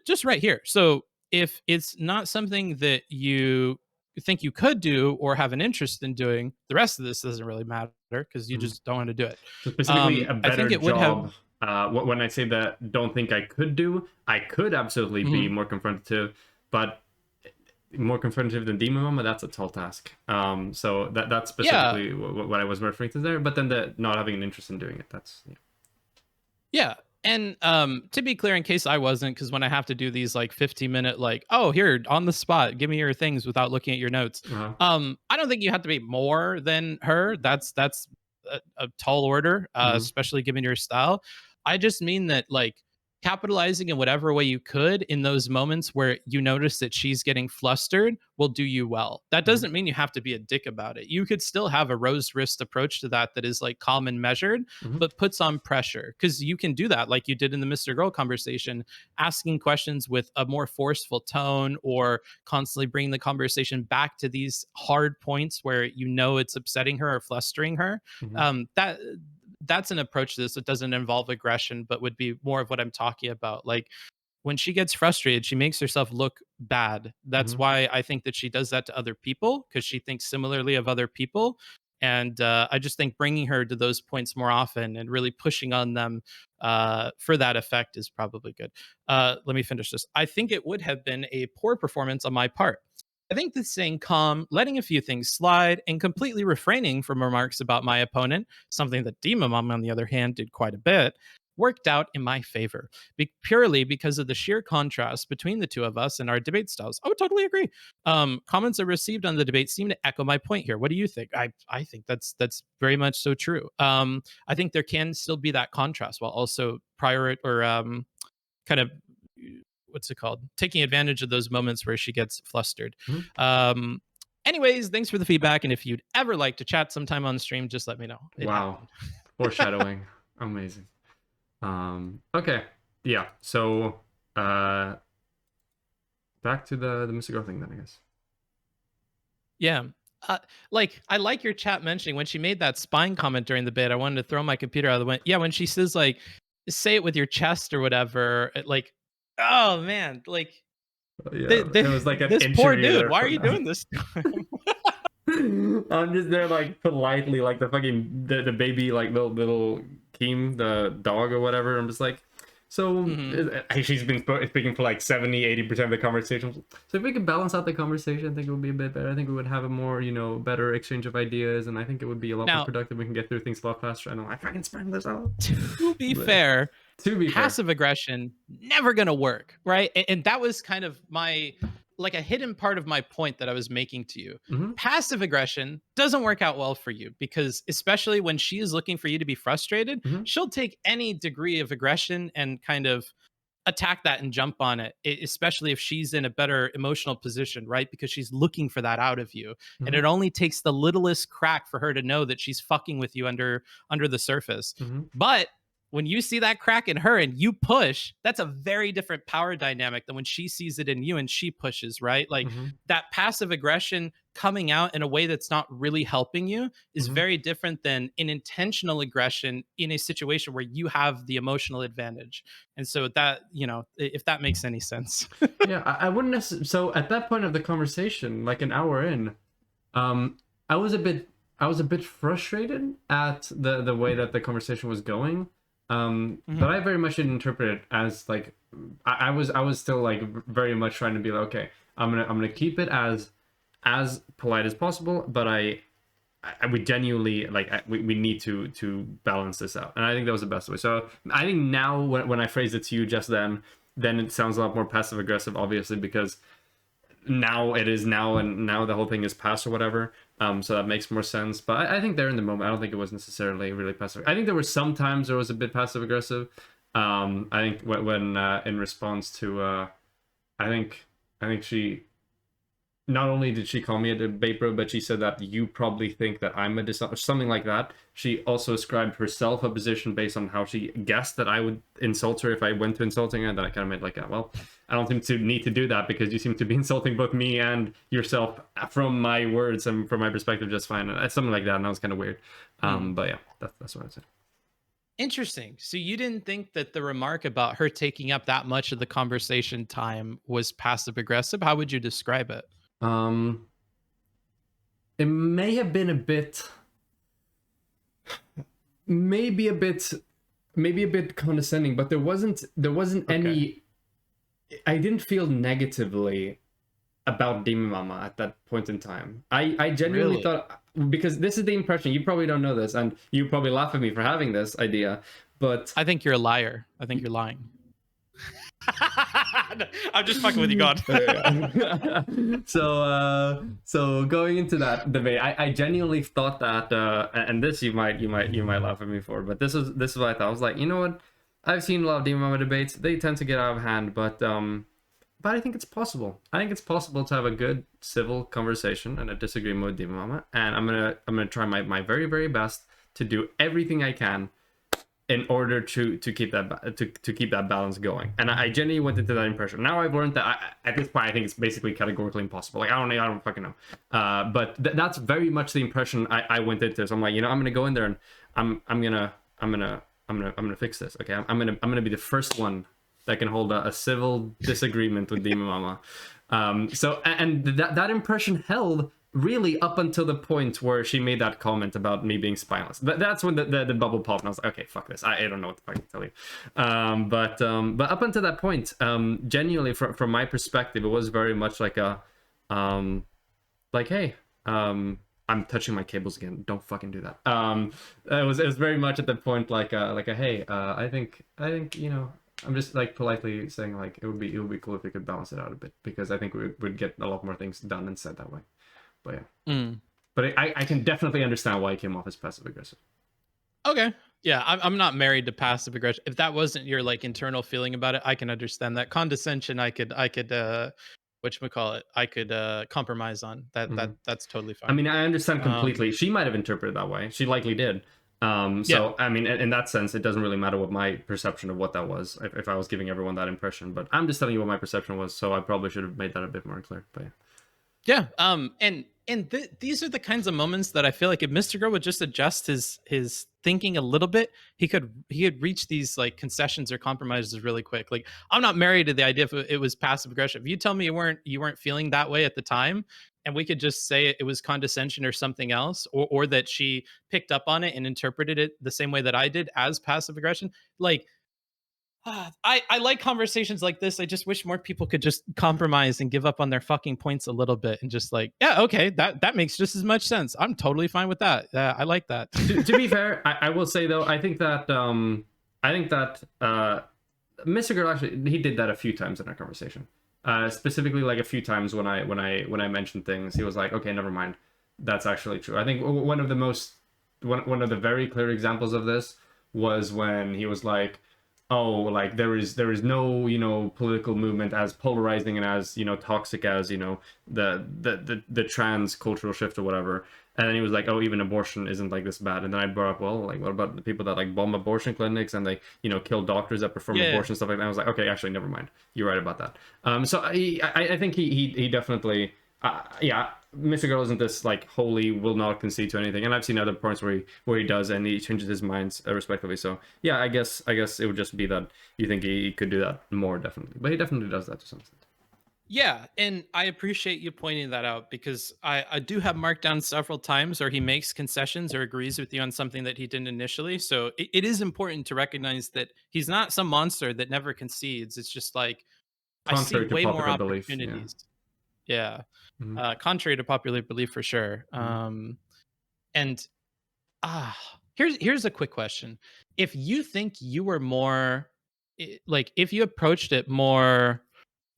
just right here. So if it's not something that you think you could do or have an interest in doing, the rest of this doesn't really matter because you Mm-hmm. just don't want to do it. So specifically, a I think better it would have. job. When I say that, don't think I could do. I could absolutely be Mhm. more confrontative, but more confrontative than Demon Mama, that's a tall task. So that's Yeah, specifically what I was referring to there. But then the not having an interest in doing it, that's yeah. yeah. And to be clear, in case I wasn't, because when I have to do these like 15-minute, like, oh, here on the spot, give me your things without looking at your notes. Uh-huh. I don't think you have to be more than her. That's a tall order, Mm-hmm. especially given your style. I just mean that like capitalizing in whatever way you could in those moments where you notice that she's getting flustered will do you well. That Mm-hmm. doesn't mean you have to be a dick about it. You could still have a rose wrist approach to that is like calm and measured, Mm-hmm. but puts on pressure, because you can do that like you did in the Mr. Girl conversation, asking questions with a more forceful tone or constantly bringing the conversation back to these hard points where you know it's upsetting her or flustering her. Mm-hmm. That's an approach to this that doesn't involve aggression, but would be more of what I'm talking about. Like when she gets frustrated, she makes herself look bad. That's Mm-hmm. why I think that she does that to other people, because she thinks similarly of other people. And I just think bringing her to those points more often and really pushing on them for that effect is probably good. Let me finish this. I think it would have been a poor performance on my part. I think that staying calm, letting a few things slide, and completely refraining from remarks about my opponent, something that Demon Mom, on the other hand, did quite a bit, worked out in my favor, purely because of the sheer contrast between the two of us and our debate styles. I would totally agree. Comments I received on the debate seem to echo my point here. What do you think? I think that's very much so true. I think there can still be that contrast while also prior or kind of what's it called, taking advantage of those moments where she gets flustered. Mm-hmm. Um, Anyways, thanks for the feedback, and if you'd ever like to chat sometime on stream, just let me know. It Wow, happened. foreshadowing, amazing. Okay, yeah. So back to the Mr. Girl thing then, I guess. Yeah. Like I like your chat mentioning when she made that spine comment during the bit. I wanted to throw my computer out of the window. Yeah, when she says like, "Say it with your chest" or whatever. Like, oh man, like Yeah, it was like an this poor injury dude. there Why are from you that. doing this? I'm just there like politely, like the fucking the baby, like little Keem, the dog or whatever. I'm just like, so Mhm. she's been speaking for like 70-80% of the conversation. So if we could balance out the conversation, I think it would be a bit better. I think we would have a more, better exchange of ideas, and I think it would be a lot more Now, productive. We can get through things a lot faster. I know I fucking spam this out. to be But fair, to be fair. passive aggression never gonna work, right? And that was kind of my like a hidden part of my point that I was making to you. Hmm. Passive aggression doesn't work out well for you, because especially when she is looking for you to be frustrated, Hmm. she'll take any degree of aggression and kind of attack that and jump on it, especially if she's in a better emotional position, right? Because she's looking for that out of you. And Mm-hmm. it only takes the littlest crack for her to know that she's fucking with you under the surface. Mm-hmm. But when you see that crack in her and you push, that's a very different power dynamic than when she sees it in you and she pushes, right? Like Mm-hmm. that passive aggression coming out in a way that's not really helping you is Mm-hmm. very different than an intentional aggression in a situation where you have the emotional advantage. And so that, if that makes any sense. Yeah, I wouldn't necessarily. So at that point of the conversation, like an hour in, um, I was a bit frustrated at the way that the conversation was going. But Mhm. I very much didn't interpret it as like I was still like very much trying to be like, okay, I'm gonna keep it as polite as possible, but we genuinely like we need to balance this out, and I think that was the best way. So I think now when I phrased it to you just then it sounds a lot more passive aggressive, obviously, because now it is now, and now the whole thing is past or whatever. So that makes more sense. But I think there in the moment, I don't think it was necessarily really passive. I think there were some times there was a bit passive aggressive. I think when in response to I think she, not only did she call me a debate bro, but she said that you probably think that I'm a something like that. She also ascribed herself a position based on how she guessed that I would insult her if I went to insulting her. And then I kind of made like, well, I don't seem to need to do that because you seem to be insulting both me and yourself from my words and from my perspective just fine. Something like that. And that was kind of weird. Hmm. But yeah, that's what I'd say. Interesting. So you didn't think that the remark about her taking up that much of the conversation time was passive aggressive? How would you describe it? Um, it may have been a bit, maybe a bit maybe a bit condescending, but there wasn't Okay. any. I didn't feel negatively about Demon Mama at that point in time. I genuinely Really? thought, because this is the impression, you probably don't know this, and you probably laugh at me for having this idea, but I think you're a liar. I think you're lying. I'm just fucking with you, God. Yeah. So going into that debate, I genuinely thought that, and this you might laugh at me for, but this is what I thought. I was like, you know what? I've seen a lot of Demon Mama debates. They tend to get out of hand, but I think it's possible. I think it's possible to have a good civil conversation and a disagreement with Demon Mama, and I'm gonna try my very very best to do everything I can in order to keep to keep that balance going. And I genuinely went into that impression. Now I've learned that at this point I think it's basically categorically impossible. Like I don't fucking know. But that's very much the impression I went into. So I'm like, I'm gonna go in there and I'm gonna fix this. Okay, I'm gonna be the first one that can hold a civil disagreement with Demon Mama. So and that impression held really up until the point where she made that comment about me being spineless. That's when the bubble popped, and I was like, okay, fuck this. I don't know what the fuck to tell you. But up until that point, genuinely from my perspective, it was very much like hey, I'm touching my cables again. Don't fucking do that. It was very much at the point like a hey, I think I'm just like politely saying like it would be cool if we could balance it out a bit, because I think we would get a lot more things done and said that way. But yeah, Mm. but I can definitely understand why it came off as passive aggressive. Okay. Yeah, I'm not married to passive aggression. If that wasn't your like internal feeling about it, I can understand that. Condescension, I could whatchamacallit, I could compromise on. That Hmm. that's totally I fine. mean, I understand Um completely. She might have interpreted it that way. She likely did. yeah. So I mean, in that sense, it doesn't really matter what my perception of what that was, if I was giving everyone that impression. But I'm just telling you what my perception was. So I probably should have made that a bit more clear. But yeah. Yeah. And these are the kinds of moments that I feel like if Mr. Girl would just adjust his thinking a little bit, he could reach these like concessions or compromises really quick. Like I'm not married to the idea if it was passive aggression. If you tell me you weren't feeling that way at the time, and we could just say it was condescension or something else, or that she picked up on it and interpreted it the same way that I did as passive aggression, like I like conversations like this. I just wish more people could just compromise and give up on their fucking points a little bit and just like, yeah, okay, that makes just as much sense. I'm totally fine with that. I like that. To be fair, I will say though, I think that Mr. Girl actually, he did that a few times in our conversation. Specifically, like a few times when I mentioned things, he was like, "Okay, never mind. That's actually true." I think one of the very clear examples of this was when he was like, oh, like there is no, political movement as polarizing and as, toxic as, the trans cultural shift or whatever. And then he was like, oh, even abortion isn't like this bad. And then I brought up, well, like what about the people that like bomb abortion clinics and they, kill doctors that perform Yeah. abortion stuff like that? I was like, okay, actually, never mind. You're right about that. So I think he definitely, yeah, Mr. Girl isn't this like wholly will not concede to anything, and I've seen other points where he does and he changes his minds respectively. So yeah, I guess it would just be that you think he could do that more definitely, but he definitely does that to some extent. Yeah, and I appreciate you pointing that out because I do have marked down several times where he makes concessions or agrees with you on something that he didn't initially. So it is important to recognize that he's not some monster that never concedes. It's just like I see Contrary to way more popular belief, yeah. opportunities. Yeah, Mhm. contrary to popular belief for sure. Mhm. And here's a quick question: if you think you were more like if you approached it more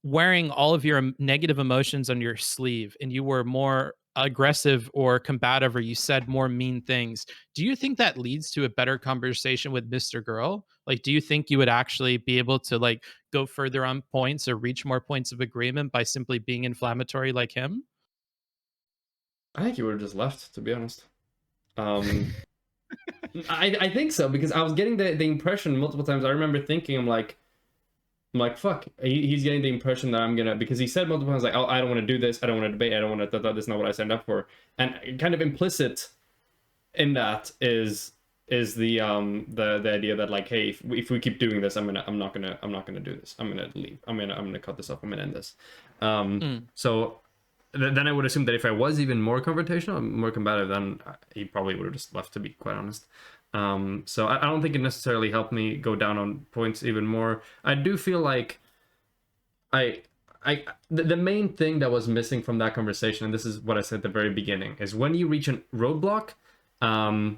wearing all of your negative emotions on your sleeve and you were more aggressive or combative or you said more mean things, do you think that leads to a better conversation with Mr. Girl? Like, do you think you would actually be able to like go further on points or reach more points of agreement by simply being inflammatory like him? I think he would have just left, to be honest. um I think so, because I was getting the impression multiple times. I remember thinking, I'm like, fuck. He's getting the impression that I'm gonna, because he said multiple times like, oh, I don't want to do this. I don't want to debate. I don't want to. This is not what I signed up for. And kind of implicit in that is the idea that like, hey, if we keep doing this, I'm not gonna do this. I'm gonna leave. I'm gonna cut this off. I'm gonna end this. Mm, So then I would assume that if I was even more confrontational, more combative, then he probably would have just left, to be quite honest. So I don't think it necessarily helped me go down on points even more. I do feel like I the main thing that was missing from that conversation, and this is what I said at the very beginning, is when you reach a roadblock, um,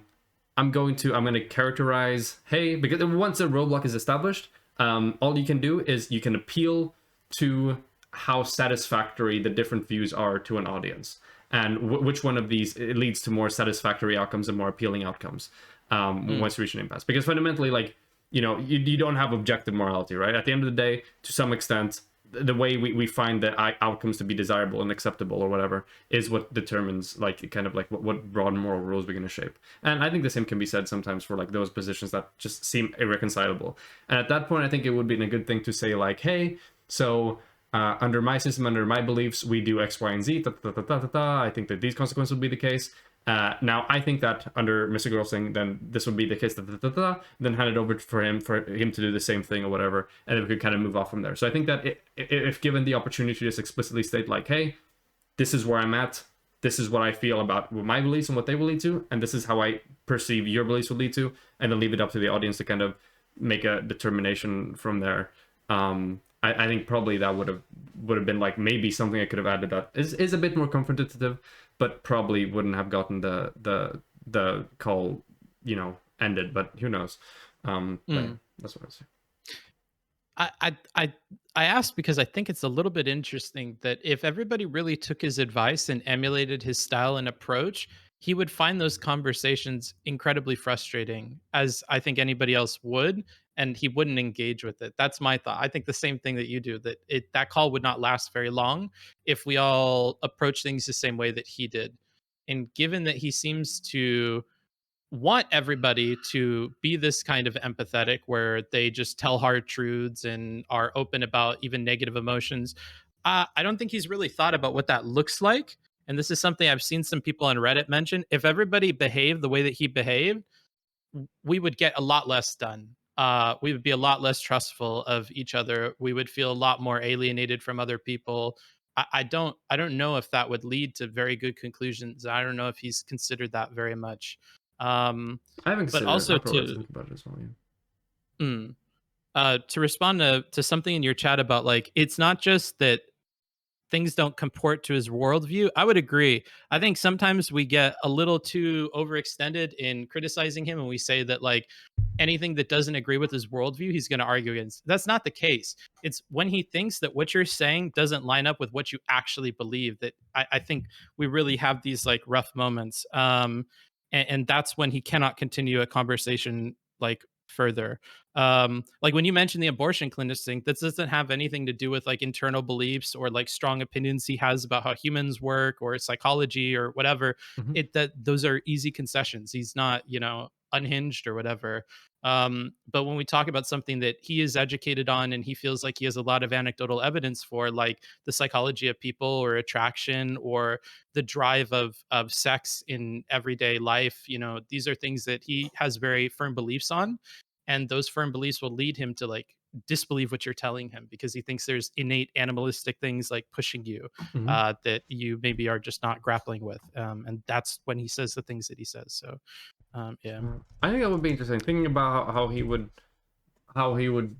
I'm going to characterize, hey, because once a roadblock is established, all you can do is you can appeal to how satisfactory the different views are to an audience, and which one of these it leads to more satisfactory outcomes and more appealing outcomes, mm, once you reach an impasse. Because fundamentally, like, you don't have objective morality, right? At the end of the day, to some extent, the way we find the outcomes to be desirable and acceptable or whatever is what determines, like, kind of like what broad moral rules we're going to shape. And I think the same can be said sometimes for like those positions that just seem irreconcilable. And at that point, I think it would be a good thing to say like, hey, so under my system, under my beliefs, we do X, Y, and Z. I think that these consequences would be the case. Now, I think that under Mr. Girlsing, then this would be the case. Then hand it over for him to do the same thing or whatever, and then we could kind of move off from there. So I think that if given the opportunity to just explicitly state like, "Hey, this is where I'm at. This is what I feel about my beliefs and what they will lead to, and this is how I perceive your beliefs will lead to," and then leave it up to the audience to kind of make a determination from there. I think probably that would have been like maybe something I could have added that is a bit more confrontative, but probably wouldn't have gotten the call, ended. But who knows? But yeah, mm. that's what I say. I I I I asked because I think it's a little bit interesting that if everybody really took his advice and emulated his style and approach, he would find those conversations incredibly frustrating, as I think anybody else would, and he wouldn't engage with it. That's my thought. I think the same thing that you do, that that call would not last very long if we all approach things the same way that he did. And given that he seems to want everybody to be this kind of empathetic where they just tell hard truths and are open about even negative emotions. I don't think he's really thought about what that looks like. And this is something I've seen some people on Reddit mention. If everybody behaved the way that he behaved, we would get a lot less done. We would be a lot less trustful of each other. We would feel a lot more alienated from other people. I don't know if that would lead to very good conclusions. I don't know if he's considered that very much. Um, I haven't but considered it. also I probably have to think about it as well. Yeah. mm, to respond to something in your chat about like it's not just that things don't comport to his worldview. I would agree. I think sometimes we get a little too overextended in criticizing him, and we say that like anything that doesn't agree with his worldview, he's going to argue against. That's not the case. It's when he thinks that what you're saying doesn't line up with what you actually believe that I think we really have these like rough moments. And that's when he cannot continue a conversation like further. Like when you mentioned the abortion clinic thing, this doesn't have anything to do with like internal beliefs or like strong opinions he has about how humans work or psychology or whatever. Mhm. It that those are easy concessions. He's not, you know, unhinged or whatever. But when we talk about something that he is educated on and he feels like he has a lot of anecdotal evidence for, like the psychology of people or attraction or the drive of sex in everyday life, you know, these are things that he has very firm beliefs on, and those firm beliefs will lead him to like disbelieve what you're telling him because he thinks there's innate animalistic things like pushing you, Mhm. that you maybe are just not grappling with, and that's when he says the things that he says. So yeah. I think that would be interesting. Thinking about how he would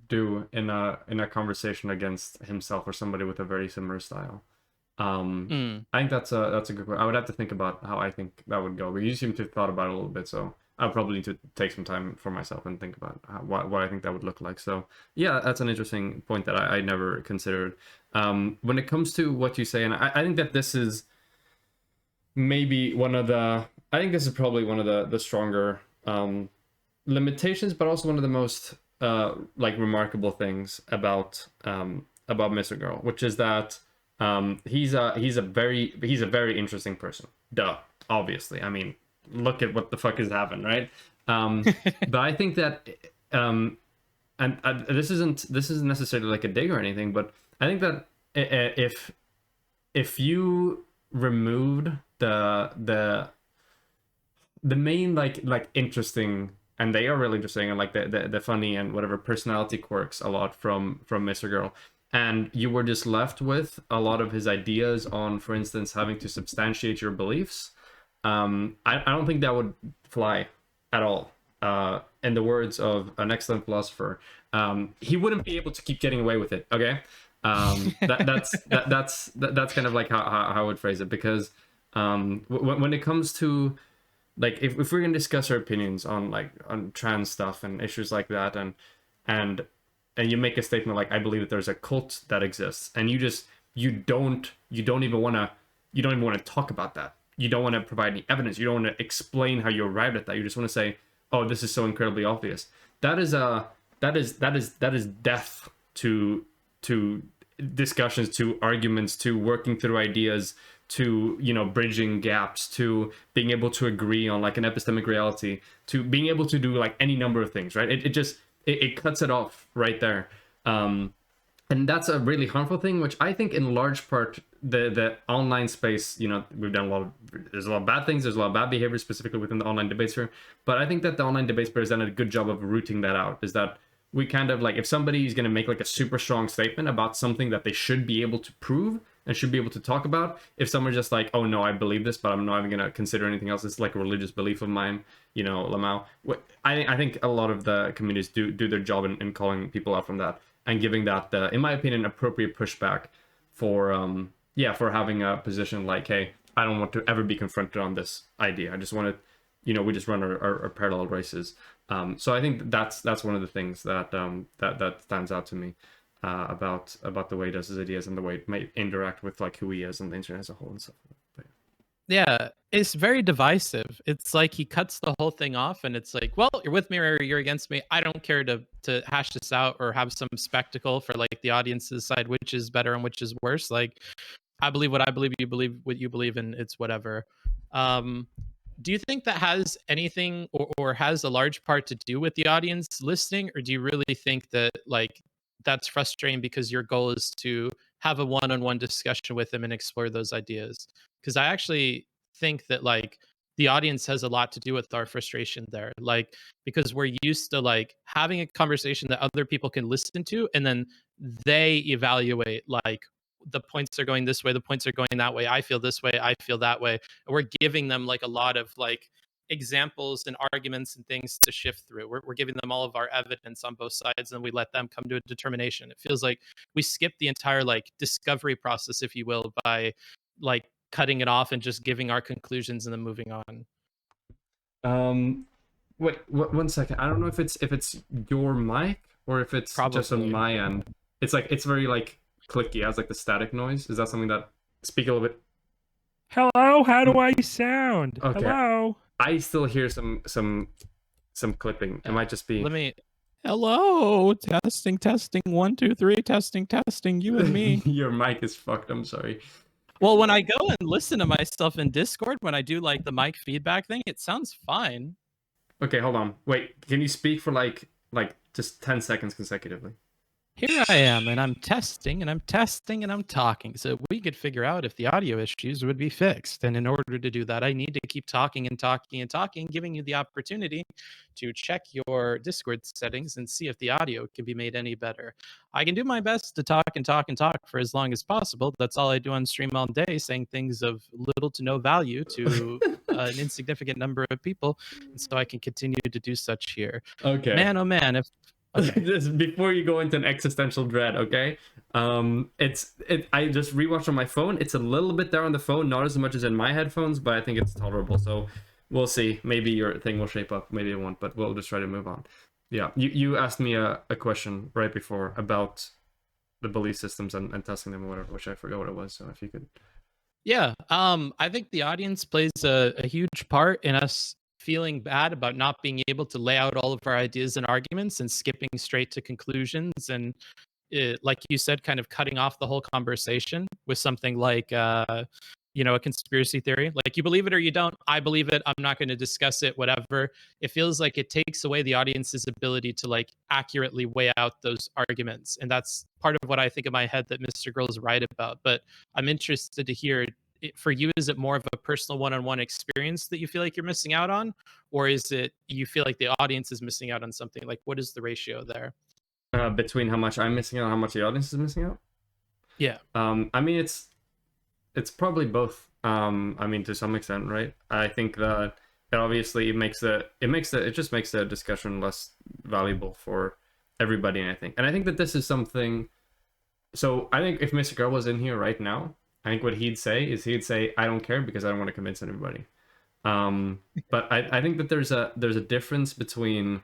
do in a conversation against himself or somebody with a very similar style. Mm. I think that's a good one. I would have to think about how I think that would go. But you seem to have thought about it a little bit, so I'll probably need to take some time for myself and think about what I think that would look like. So yeah, that's an interesting point that I never considered. When it comes to what you say, and I think that this is maybe one of the I think this is probably one of the stronger limitations, but also one of the most like remarkable things about Mr. Girl, which is that he's a very interesting person. Duh, obviously. I mean, look at what the fuck is happening, right? But I think that and this isn't necessarily like a dig or anything, but I think that if you removed the main like interesting, and they are really interesting, and like the funny and whatever personality quirks a lot from Mr. Girl, and you were just left with a lot of his ideas on, for instance, having to substantiate your beliefs. I don't think that would fly at all. In the words of an excellent philosopher, he wouldn't be able to keep getting away with it. Okay, that's kind of like how I would phrase it, because when it comes to like if we're gonna discuss our opinions on like on trans stuff and issues like that, and and you make a statement like, I believe that there's a cult that exists, and you don't even want to talk about that. You don't want to provide any evidence. You don't want to explain how you arrived at that. You just want to say, oh, this is so incredibly obvious. That is death to discussions, to arguments, to working through ideas, to bridging gaps, to being able to agree on like an epistemic reality, to being able to do like any number of things, right? It cuts it off right there. And that's a really harmful thing, which I think in large part the online space, we've done there's a lot of bad things, there's a lot of bad behavior specifically within the online debate sphere, but I think that the online debate sphere has done a good job of rooting that out. Is that we kind of like, if somebody is going to make like a super strong statement about something that they should be able to prove and should be able to talk about, if someone's just like, oh no, I believe this, but I'm not even going to consider anything else, it's like a religious belief of mine, Lamau. I think a lot of the communities do their job in calling people out from that and giving that, in my opinion, appropriate pushback for for having a position like, hey, I don't want to ever be confronted on this idea. I just want to, we just run our parallel races. So I think that's one of the things that that stands out to me about the way he does his ideas and the way it may interact with like who he is and the internet as a whole and stuff. But, Yeah, it's very divisive. It's like he cuts the whole thing off and it's like, well, you're with me or you're against me. I don't care to hash this out or have some spectacle for like the audience to decide which is better and which is worse. Like, I believe what I believe, you believe what you believe, and it's whatever. Um, do you think that has anything or has a large part to do with the audience listening, or do you really think that like that's frustrating because your goal is to have a one-on-one discussion with them and explore those ideas? Because I actually think that like the audience has a lot to do with our frustration there, like because we're used to like having a conversation that other people can listen to and then they evaluate like the points are going this way, the points are going that way, I feel this way, I feel that way, and we're giving them like a lot of like examples and arguments and things to shift through. We're giving them all of our evidence on both sides and we let them come to a determination. It feels like we skip the entire like discovery process, if you will, by like cutting it off and just giving our conclusions and then moving on. wait, one second. I don't know if it's your mic or if it's just on Probably. my end. It's like it's very like clicky. It has like the static noise. Is that something that speak a little bit? Hello, how do I sound? Okay, Hello. I still hear some some clipping. It Yeah. might just be Let me. Hello, testing, testing, 1, 2, 3, testing, testing, you and me. your mic is fucked. I'm sorry. Well, when I go and listen to myself in Discord, when I do like the mic feedback thing, it sounds fine. Okay, hold on. Wait, can you speak for like just 10 seconds consecutively? Here I am, and I'm testing, and I'm testing, and I'm talking. So we could figure out if the audio issues would be fixed. And in order to do that, I need to keep talking and talking and talking, giving you the opportunity to check your Discord settings and see if the audio can be made any better. I can do my best to talk and talk and talk for as long as possible. That's all I do on stream all day, saying things of little to no value to an insignificant number of people. And so I can continue to do such here. Okay. Man, oh man, if okay. Just before you go into an existential dread, okay? I just rewatched on my phone. It's a little bit there on the phone, not as much as in my headphones, but I think it's tolerable. So we'll see. Maybe your thing will shape up, maybe it won't, but we'll just try to move on. Yeah, you asked me a question right before about the belief systems and testing them or whatever, which I forgot what it was. So if you could. Yeah, I think the audience plays a huge part in us feeling bad about not being able to lay out all of our ideas and arguments and skipping straight to conclusions and like you said, kind of cutting off the whole conversation with something like, a conspiracy theory. Like, you believe it or you don't. I believe it. I'm not going to discuss it, whatever. It feels like it takes away the audience's ability to like accurately weigh out those arguments. And that's part of what I think in my head that Mr. Girl is right about. But I'm interested to hear for you, is it more of a personal one-on-one experience that you feel like you're missing out on? Or is it you feel like the audience is missing out on something? Like, what is the ratio there? Between how much I'm missing out and how much the audience is missing out? Yeah. I mean, it's probably both. I mean, to some extent, right? I think that obviously it just makes the discussion less valuable for everybody. And I think that this is something. So I think if Mr. Girl was in here right now, I think what he'd say I don't care because I don't want to convince anybody. But I think that there's a difference between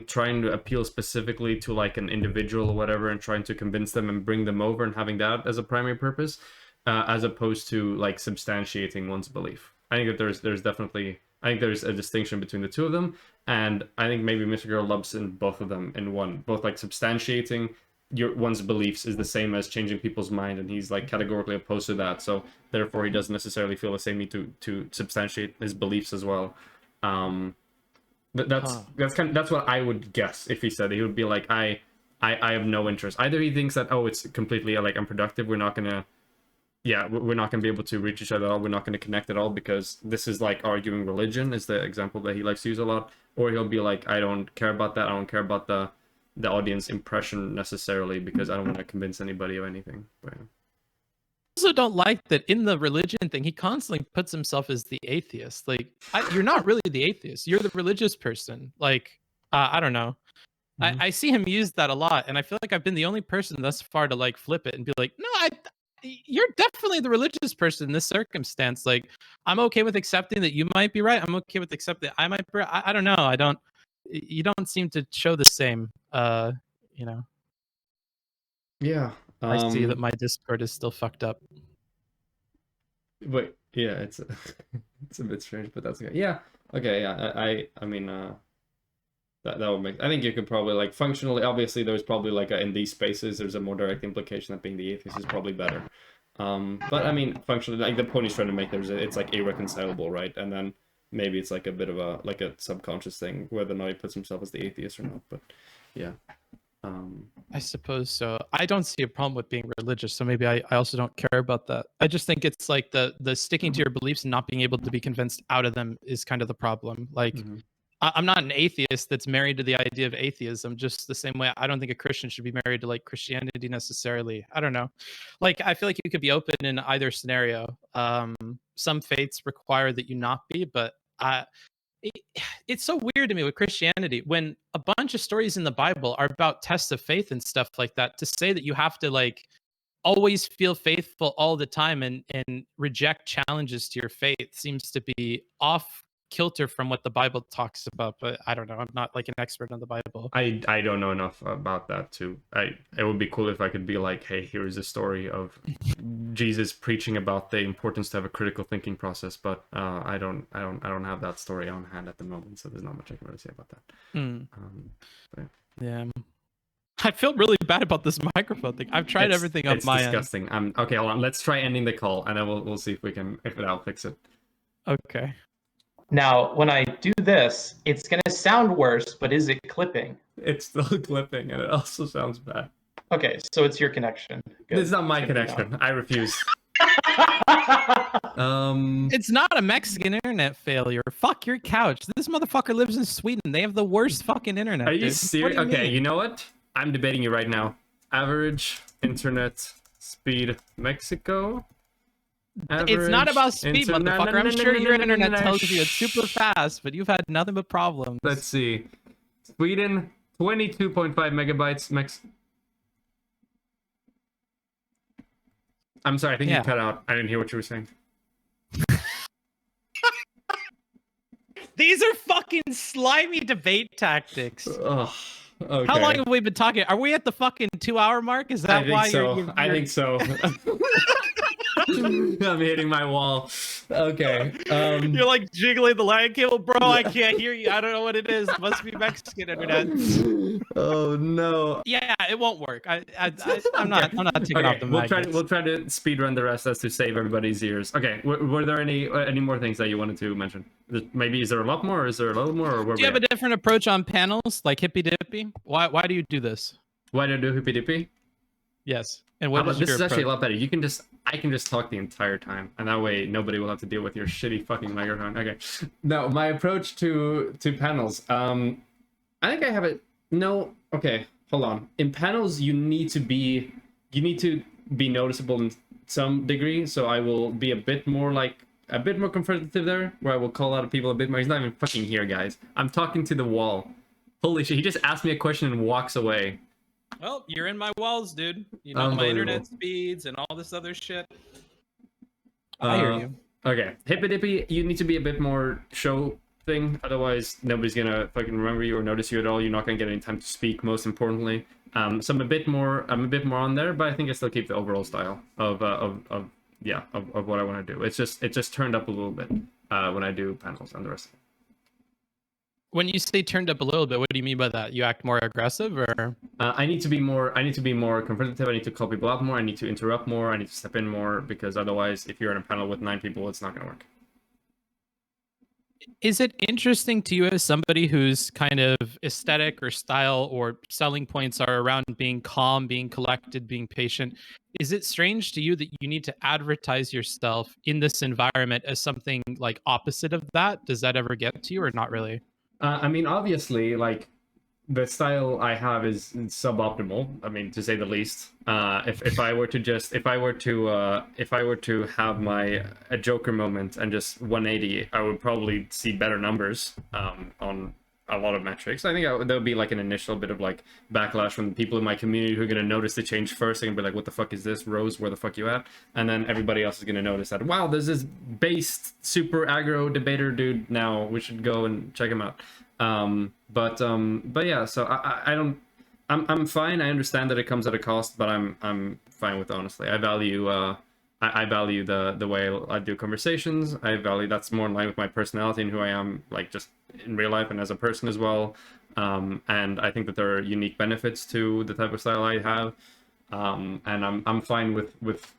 trying to appeal specifically to like an individual or whatever and trying to convince them and bring them over and having that as a primary purpose, as opposed to like substantiating one's belief. I think that there's definitely there's a distinction between the two of them, and I think maybe Mr. Girl loves in both of them in one. Both like substantiating one's beliefs is the same as changing people's mind, and he's like categorically opposed to that. So therefore, he doesn't necessarily feel the same need to substantiate his beliefs as well. That's what I would guess if he said it. He would be like, I have no interest. Either he thinks that, oh, it's completely like unproductive, we're not gonna be able to reach each other at all, we're not gonna connect at all because this is like arguing religion is the example that he likes to use a lot. Or he'll be like, I don't care about that, I don't care about the audience impression necessarily because I don't want to convince anybody of anything. But Also don't like that in the religion thing he constantly puts himself as the atheist. Like, you're not really the atheist, you're the religious person. Like, I don't know. I see him use that a lot, and I feel like I've been the only person thus far to like flip it and be like, no, you're definitely the religious person in this circumstance. Like, I'm okay with accepting that you might be right, I'm okay with accepting that I might be right. I don't know, you don't seem to show the same. You know, yeah, I see that my Discord is still fucked up. but yeah, it's it's a bit strange, but that's okay. Yeah, okay, yeah. I mean, that would make. I think you could probably like functionally. Obviously, there's probably like in these spaces, there's a more direct implication that being the atheist is probably better. But I mean, functionally, like the point he's trying to make, it's like irreconcilable, right? And then maybe it's like a bit of a subconscious thing whether or not he puts himself as the atheist or not. But yeah. I suppose so. I don't see a problem with being religious, so maybe I also don't care about that. I just think it's like the sticking to your beliefs and not being able to be convinced out of them is kind of the problem. Like, I'm not an atheist that's married to the idea of atheism, just the same way I don't think a Christian should be married to like Christianity necessarily. I don't know. Like, I feel like you could be open in either scenario. Some faiths require that you not be, but it's so weird to me with Christianity when a bunch of stories in the Bible are about tests of faith and stuff like that. To say that you have to like always feel faithful all the time and reject challenges to your faith seems to be off kilter from what the Bible talks about, but I don't know. I'm not like an expert on the Bible. I don't know enough about that too. It would be cool if I could be like, hey, here's a story of Jesus preaching about the importance to have a critical thinking process, but I don't have that story on hand at the moment, so there's not much I can really say about that. Yeah. I feel really bad about this microphone thing. I've tried everything on my end. It's disgusting. Okay, hold on. Let's try ending the call, and then we'll see if it'll fix it. Okay. Now, when I do this, it's going to sound worse, but is it clipping? It's still clipping, and it also sounds bad. Okay, so it's your connection. Good. It's not my connection. I refuse. It's not a Mexican internet failure. Fuck your couch. This motherfucker lives in Sweden. They have the worst fucking internet. Are you serious? Okay, you know what? I'm debating you right now. Average internet speed Mexico. It's not about speed, motherfucker. I'm sure your internet tells you it's super fast, but you've had nothing but problems. Let's see. Sweden, 22.5 megabytes. I'm sorry, I think you cut out. I didn't hear what you were saying. These are fucking slimy debate tactics. Ugh. Okay. How long have we been talking? Are we at the fucking 2-hour mark? Is that why you're... I think so. I'm hitting my wall. Okay. You're like jiggling the line cable, bro. I can't hear you. I don't know what it is. It must be Mexican internet. Oh no. Yeah, it won't work. I'm not taking off the mic. We'll try to speed run the rest as to save everybody's ears. Okay. Were there any more things that you wanted to mention? Maybe is there a lot more? Or is there a little more? Or do you have a different approach on panels, like hippy dippy? Why do you do this? Why do I do hippy dippy? Yes. And what is this is approach? actually a lot better. I can just talk the entire time, and that way nobody will have to deal with your shitty fucking microphone. Okay. No, my approach to panels. I think I have it. No. Okay. Hold on. In panels, you need to be noticeable in some degree. So I will be a bit more confrontative there, where I will call out people a bit more. He's not even fucking here, guys. I'm talking to the wall. Holy shit! He just asked me a question and walks away. Well, you're in my walls, dude. You know my internet speeds and all this other shit. I hear you. Okay, hippy dippy. You need to be a bit more show thing, otherwise nobody's gonna fucking remember you or notice you at all. You're not gonna get any time to speak. Most importantly, so I'm a bit more on there, but I think I still keep the overall style of what I want to do. It just turned up a little bit when I do panels and the rest of it. When you say turned up a little bit, what do you mean by that? You act more aggressive, or? I need to be more confrontative. I need to call people out more. I need to interrupt more. I need to step in more, because otherwise, if you're in a panel with 9 people, it's not going to work. Is it interesting to you as somebody whose kind of aesthetic or style or selling points are around being calm, being collected, being patient? Is it strange to you that you need to advertise yourself in this environment as something like opposite of that? Does that ever get to you, or not really? I mean, obviously, like, the style I have is suboptimal. I mean, to say the least. If I were to have a Joker moment and just 180, I would probably see better numbers on a lot of metrics. I think there would be like an initial bit of like backlash from the people in my community who are going to notice the change first. They're going to be like, what the fuck is this? Rose, where the fuck you at? And then everybody else is going to notice that, wow, there's this based super aggro debater dude now. We should go and check him out. But yeah, so I'm fine. I understand that it comes at a cost, but I'm fine with it, honestly. I value the way I do conversations. I value that's more in line with my personality and who I am, like just in real life and as a person as well. And I think that there are unique benefits to the type of style I have. And I'm fine with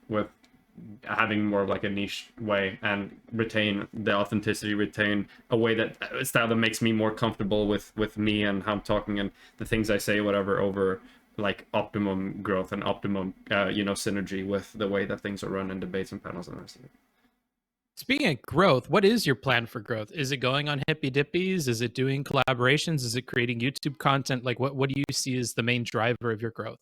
having more of like a niche way and retain the authenticity, retain a way that a style that makes me more comfortable with me and how I'm talking and the things I say, whatever, over like optimum growth and optimum synergy with the way that things are run in debates and panels and the rest of it. Speaking of growth, what is your plan for growth? Is it going on hippy dippies? Is it doing collaborations? Is it creating YouTube content? Like what do you see as the main driver of your growth?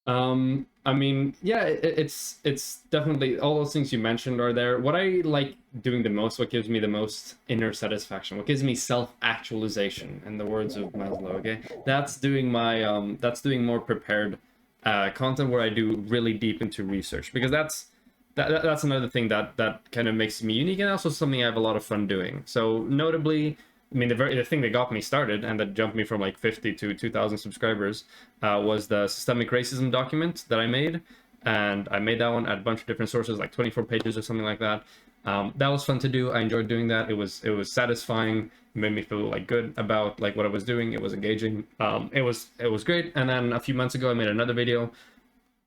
I mean, yeah, it's definitely all those things you mentioned are there. What I like doing the most, what gives me the most inner satisfaction, what gives me self-actualization, in the words of Maslow, okay? That's doing that's doing more prepared content where I do really deep into research, because that's another thing that kind of makes me unique, and also something I have a lot of fun doing. So notably, I mean, the thing that got me started and that jumped me from like 50 to 2,000 subscribers was the systemic racism document that I made, and I made that one at a bunch of different sources, like 24 pages or something like that. That was fun to do. I enjoyed doing that. It was satisfying. It made me feel like good about like what I was doing. It was engaging. It was great. And then a few months ago, I made another video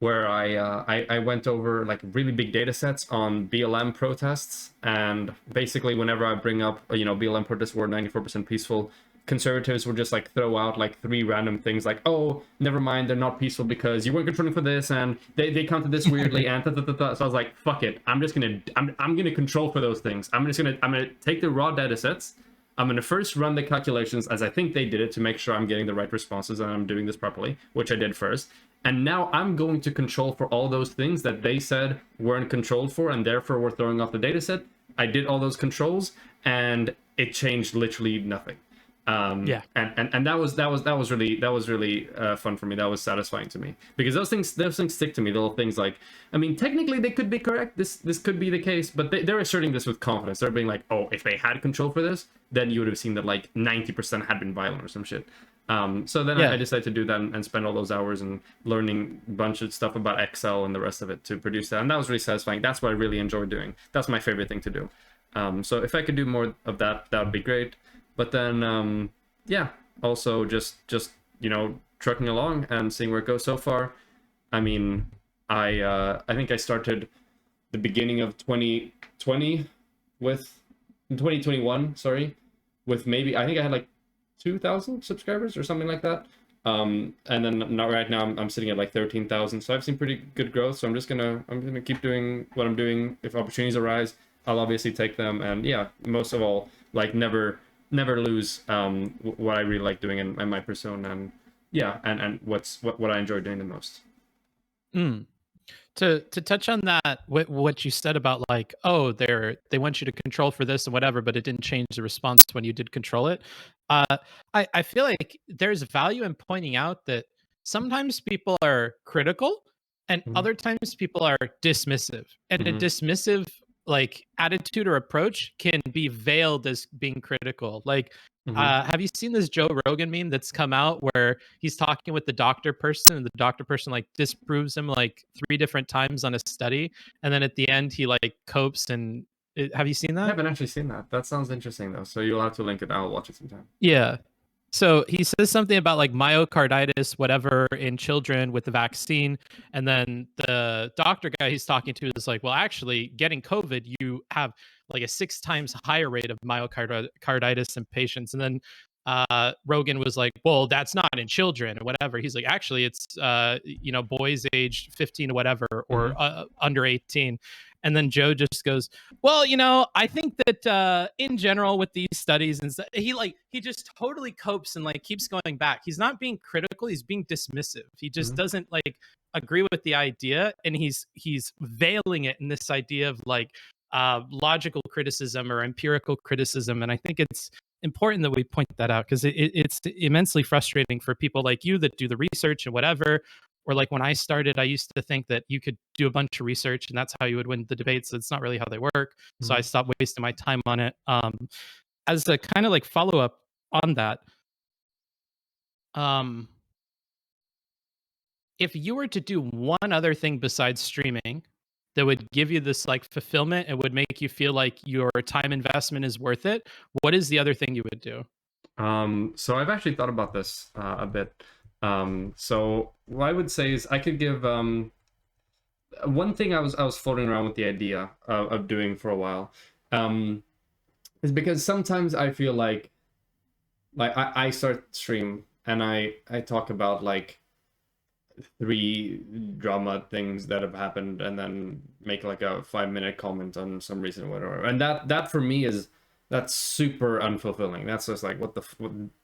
where I went over like really big data sets on BLM protests, and basically whenever I bring up BLM protests were 94% peaceful, conservatives would just like throw out like three random things like, oh, never mind, they're not peaceful because you weren't controlling for this, and they counted this weirdly, and so I was like, fuck it, I'm gonna control for those things. I'm gonna take the raw data sets. I'm going to first run the calculations as I think they did it to make sure I'm getting the right responses and I'm doing this properly, which I did first. And now I'm going to control for all those things that they said weren't controlled for and therefore were throwing off the data set. I did all things controls and it changed literally nothing. Yeah. And that was really fun for me. That was satisfying to me because those things stick to me. The little things like, I mean, technically they could be correct. This could be the case, but they're asserting this with confidence. They're being like, oh, if they had control for this, then you would have seen that like 90% had been violent or some shit. So then I decided to do that and spend all those hours and learning a bunch of stuff about Excel and the rest of it to produce that. And that was really satisfying. That's what I really enjoy doing. That's my favorite thing to do. So if I could do more of that, that would be great. But then, yeah, also just trucking along and seeing where it goes so far. I mean, I think I started the beginning of 2020 with 2021, sorry, with maybe, I think I had like 2,000 subscribers or something like that. And then right now I'm sitting at like 13,000. So I've seen pretty good growth. So I'm gonna keep doing what I'm doing. If opportunities arise, I'll obviously take them. And yeah, most of all, like never lose what I really like doing in my persona, and yeah, and what I enjoy doing the most. To touch on that, what you said about like, oh, they want you to control for this and whatever, but it didn't change the response when you did control it. I feel like there's value in pointing out that sometimes people are critical and other times people are dismissive, and a dismissive like attitude or approach can be veiled as being critical. Like, have you seen this Joe Rogan meme that's come out where he's talking with the doctor person and the doctor person like disproves him like 3 different times on a study, and then at the end he like copes and have you seen I that? haven't actually seen that. That sounds interesting though. So you'll have to link it. I'll watch it sometime. Yeah. So he says something about like myocarditis, whatever, in children with the vaccine. And then the doctor guy he's talking to is like, well, actually, getting COVID, you have like a 6 times higher rate of myocarditis in patients. And then Rogan was like, well, that's not in children or whatever. He's like, actually, it's, boys aged 15 or whatever, or under 18. And then Joe just goes, well, I think that in general with these studies and stuff, he just totally copes and like keeps going back. He's not being critical. He's being dismissive. He just doesn't like agree with the idea. And he's veiling it in this idea of like logical criticism or empirical criticism. And I think it's important that we point that out because it's immensely frustrating for people like you that do the research and whatever. Or like when I started, I used to think that you could do a bunch of research and that's how you would win the debates. It's not really how they work. So I stopped wasting my time on it. As a kind of like follow up on that, if you were to do one other thing besides streaming that would give you this like fulfillment and would make you feel like your time investment is worth it, what is the other thing you would do? So I've actually thought about this a bit. So what I would say is I could give one thing I was floating around with the idea of doing for a while, is because sometimes I feel like I start stream and I talk about like 3 drama things that have happened and then make like a 5-minute comment on some reason or whatever, and that for me that's super unfulfilling. That's just like what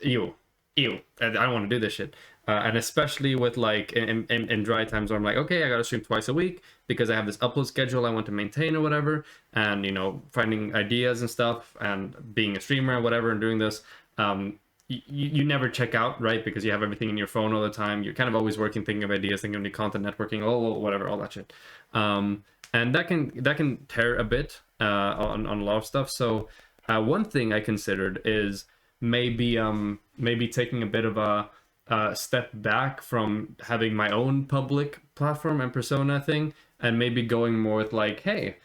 ew, I don't want to do this shit. And especially with like in dry times where I'm like, okay, I gotta stream twice a week because I have this upload schedule I want to maintain or whatever, and finding ideas and stuff and being a streamer and whatever and doing this, you never check out, right? Because you have everything in your phone all the time. You're kind of always working, thinking of ideas, thinking of new content, networking, whatever, all that shit. and that can tear a bit on a lot of stuff. So one thing I considered is maybe taking a bit of a step back from having my own public platform and persona thing, and maybe going more with like, hey,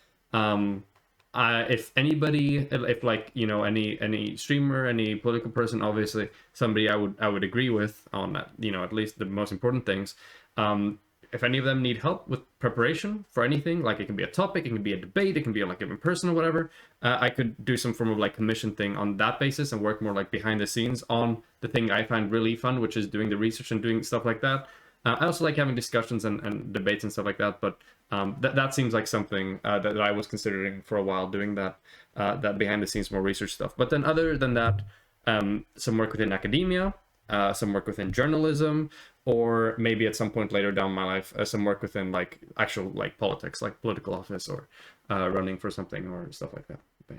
if anybody, if like, you know, any streamer, any political person, obviously somebody I would agree with on that, you know, at least the most important things. If any of them need help with preparation for anything, like it can be a topic, it can be a debate, it can be like in person or whatever, I could do some form of like commission thing on that basis and work more like behind the scenes on the thing I find really fun, which is doing the research and doing stuff like that. I also like having discussions and debates and stuff like that, but that seems like something that I was considering for a while, doing that behind the scenes more research stuff. But then other than that, some work within academia, some work within journalism, or maybe at some point later down my life, some work within like actual like politics, like political office, or running for something or stuff like that. But,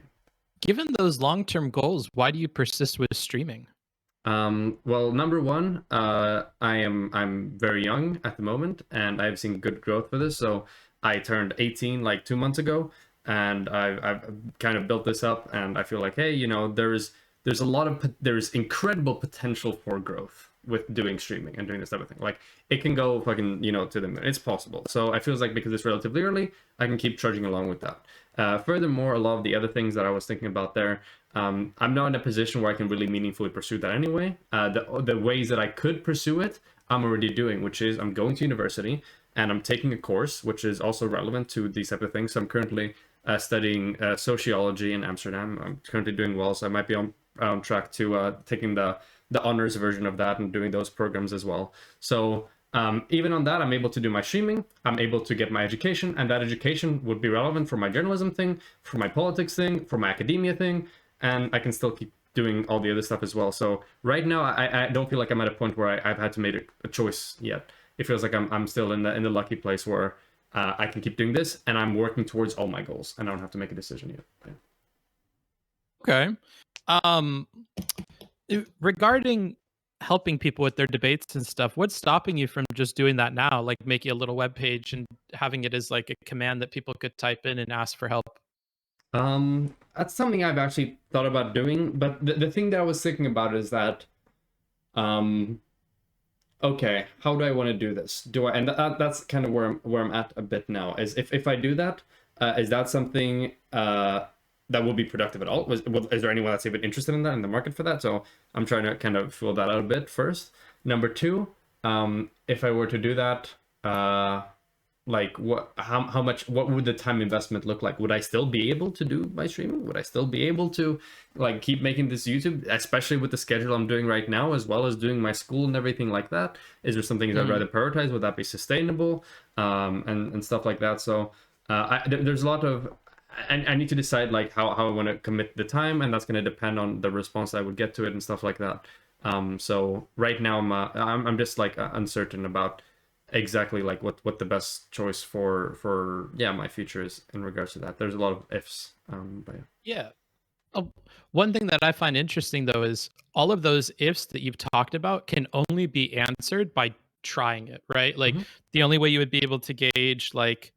Given those long-term goals, why do you persist with streaming? well, number one, I'm very young at the moment, and I've seen good growth for this. So I turned 18 like 2 months ago, and I've kind of built this up, and I feel like, hey, you know, there's a lot of there's incredible potential for growth with doing streaming and doing this type of thing. Like it can go fucking, you know, to the moon. It's possible. So I feels like because it's relatively early, I can keep trudging along with that. Furthermore, a lot of the other things that I was thinking about there, I'm not in a position where I can really meaningfully pursue that anyway. The ways that I could pursue it, I'm already doing, which is I'm going to university and I'm taking a course, which is also relevant to these type of things. So I'm currently studying sociology in Amsterdam. I'm currently doing well, so I might be on track to taking the honors version of that and doing those programs as well. So even on that, I'm able to do my streaming, I'm able to get my education, and that education would be relevant for my journalism thing, for my politics thing, for my academia thing, and I can still keep doing all the other stuff as well. So right now, I don't feel like I'm at a point where I've had to make a choice yet. It feels like I'm still in the lucky place where I can keep doing this, and I'm working towards all my goals, and I don't have to make a decision yet. Okay. Um, regarding helping people with their debates and stuff, what's stopping you from just doing that now, like making a little web page and having it as like a command that people could type in and ask for help? That's something I've actually thought about doing, but the thing that I was thinking about is that, um, okay, how do I want to do this? Do I, and that's kind of where I'm at a bit now. Is if I do that, is that something that will be productive at all? Is there anyone that's even interested in that in the market for that? So I'm trying to kind of fill that out a bit first. Number two, if I were to do that, like how much, what would the time investment look like? Would I still be able to do my streaming? Would I still be able to like keep making this YouTube, especially with the schedule I'm doing right now, as well as doing my school and everything like that? Is there some things I'd rather prioritize? Would that be sustainable? And stuff like that. So there's a lot of, I need to decide like how I want to commit the time, and that's going to depend on the response I would get to it and stuff like that. So right now I'm just like uncertain about exactly like what the best choice for yeah, my future is in regards to that. There's a lot of ifs, but Yeah. One thing that I find interesting though is all of those ifs that you've talked about can only be answered by trying it, right? Like Mhm. the only way you would be able to gauge like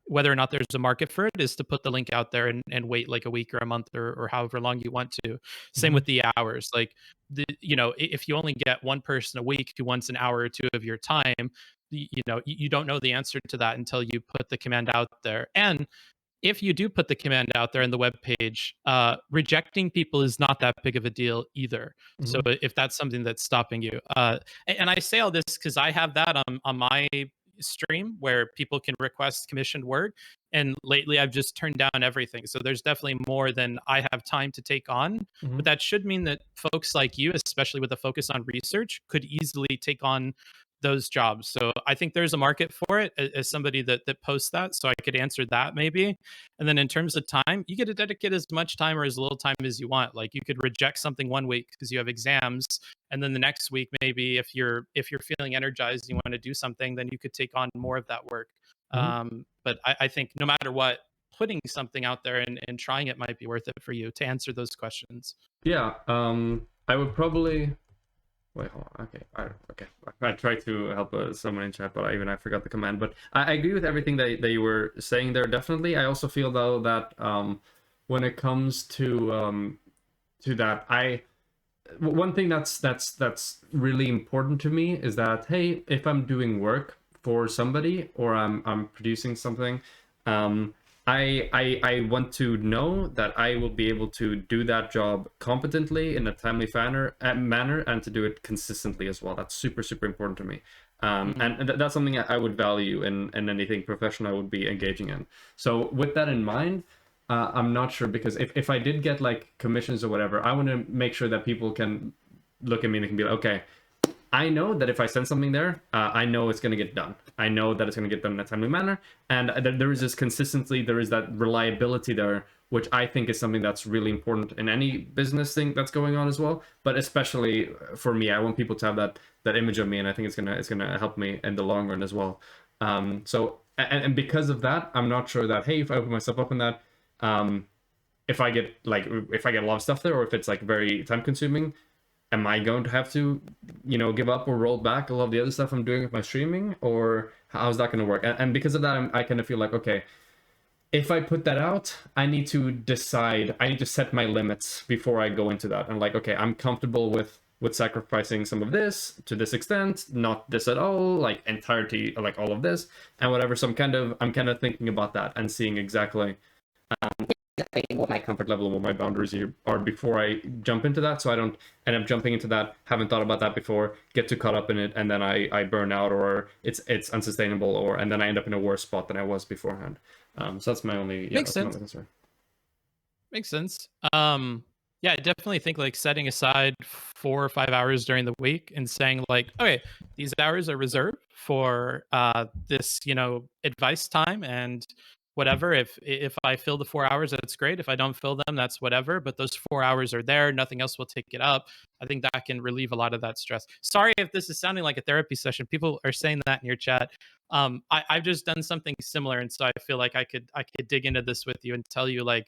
whether or not there's a market for it is to put the link out there and wait like a week or a month or however long you want to. Same Mhm. with the hours. Like you know, if you only get one person a week who wants an hour or two of your time, you know, you don't know the answer to that until you put the command out there. And if you do put the command out there in the web page, rejecting people is not that big of a deal either. So Mhm. if that's something that's stopping you, and I say all this because I have that on my stream where people can request commissioned work, and lately I've just turned down everything. So there's definitely more than I have time to take on, but Mhm. that should mean that folks like you, especially with a focus on research, could easily take on those jobs. So I think there's a market for it as somebody that posts that. So I could answer that maybe. And then in terms of time, you get to dedicate as much time or as little time as you want. Like you could reject something one week because you have exams, and then the next week maybe if you're feeling energized, you want to do something, then you could take on more of that work. Mhm. But I think no matter what, putting something out there and trying it might be worth it for you to answer those questions. Yeah, I would probably Wait, hold on. Okay, okay. I tried to help someone in chat, but I forgot the command. But I agree with everything that you were saying there. Definitely. I also feel though that when it comes to that, one thing that's really important to me is that, hey, if I'm doing work for somebody or I'm producing something, um, I want to know that I will be able to do that job competently in a timely manner and to do it consistently as well. That's super super important to me. And that's something I would value in anything professional I would be engaging in. So with that in mind, I'm not sure, because if I did get like commissions or whatever, I want to make sure that people can look at me and they can be like, okay, I know that if I send something there, I know it's going to get done. I know that it's going to get done in a timely manner. And there is this consistency, there is that reliability there, which I think is something that's really important in any business thing that's going on as well. But especially for me, I want people to have that image of me, and I think it's gonna help me in the long run as well. And because of that, I'm not sure that, hey, if I open myself up in that, if I get a lot of stuff there, or if it's like very time consuming, am I going to have to, give up or roll back a lot of the other stuff I'm doing with my streaming, or how's that going to work? And because of that, I kind of feel like, okay, if I put that out, I need to decide, I need to set my limits before I go into that. And like, okay, I'm comfortable with sacrificing some of this to this extent, not this at all, like entirety, like all of this and whatever. So I'm kind of thinking about that and seeing exactly what my comfort level and what my boundaries are before I jump into that, so I don't end up jumping into that, haven't thought about that before, get too caught up in it, and then I burn out, or it's unsustainable, and then I end up in a worse spot than I was beforehand. So that's my only Makes that's my sense. only concern. Makes sense. Yeah, I definitely think like setting aside 4 or 5 hours during the week and saying like, okay, these hours are reserved for this, advice time and whatever. If I fill the 4 hours, that's great. If I don't fill them, that's whatever. But those 4 hours are there. Nothing else will take it up. I think that can relieve a lot of that stress. Sorry if this is sounding like a therapy session. People are saying that in your chat. I've just done something similar, and so I feel like I could dig into this with you and tell you like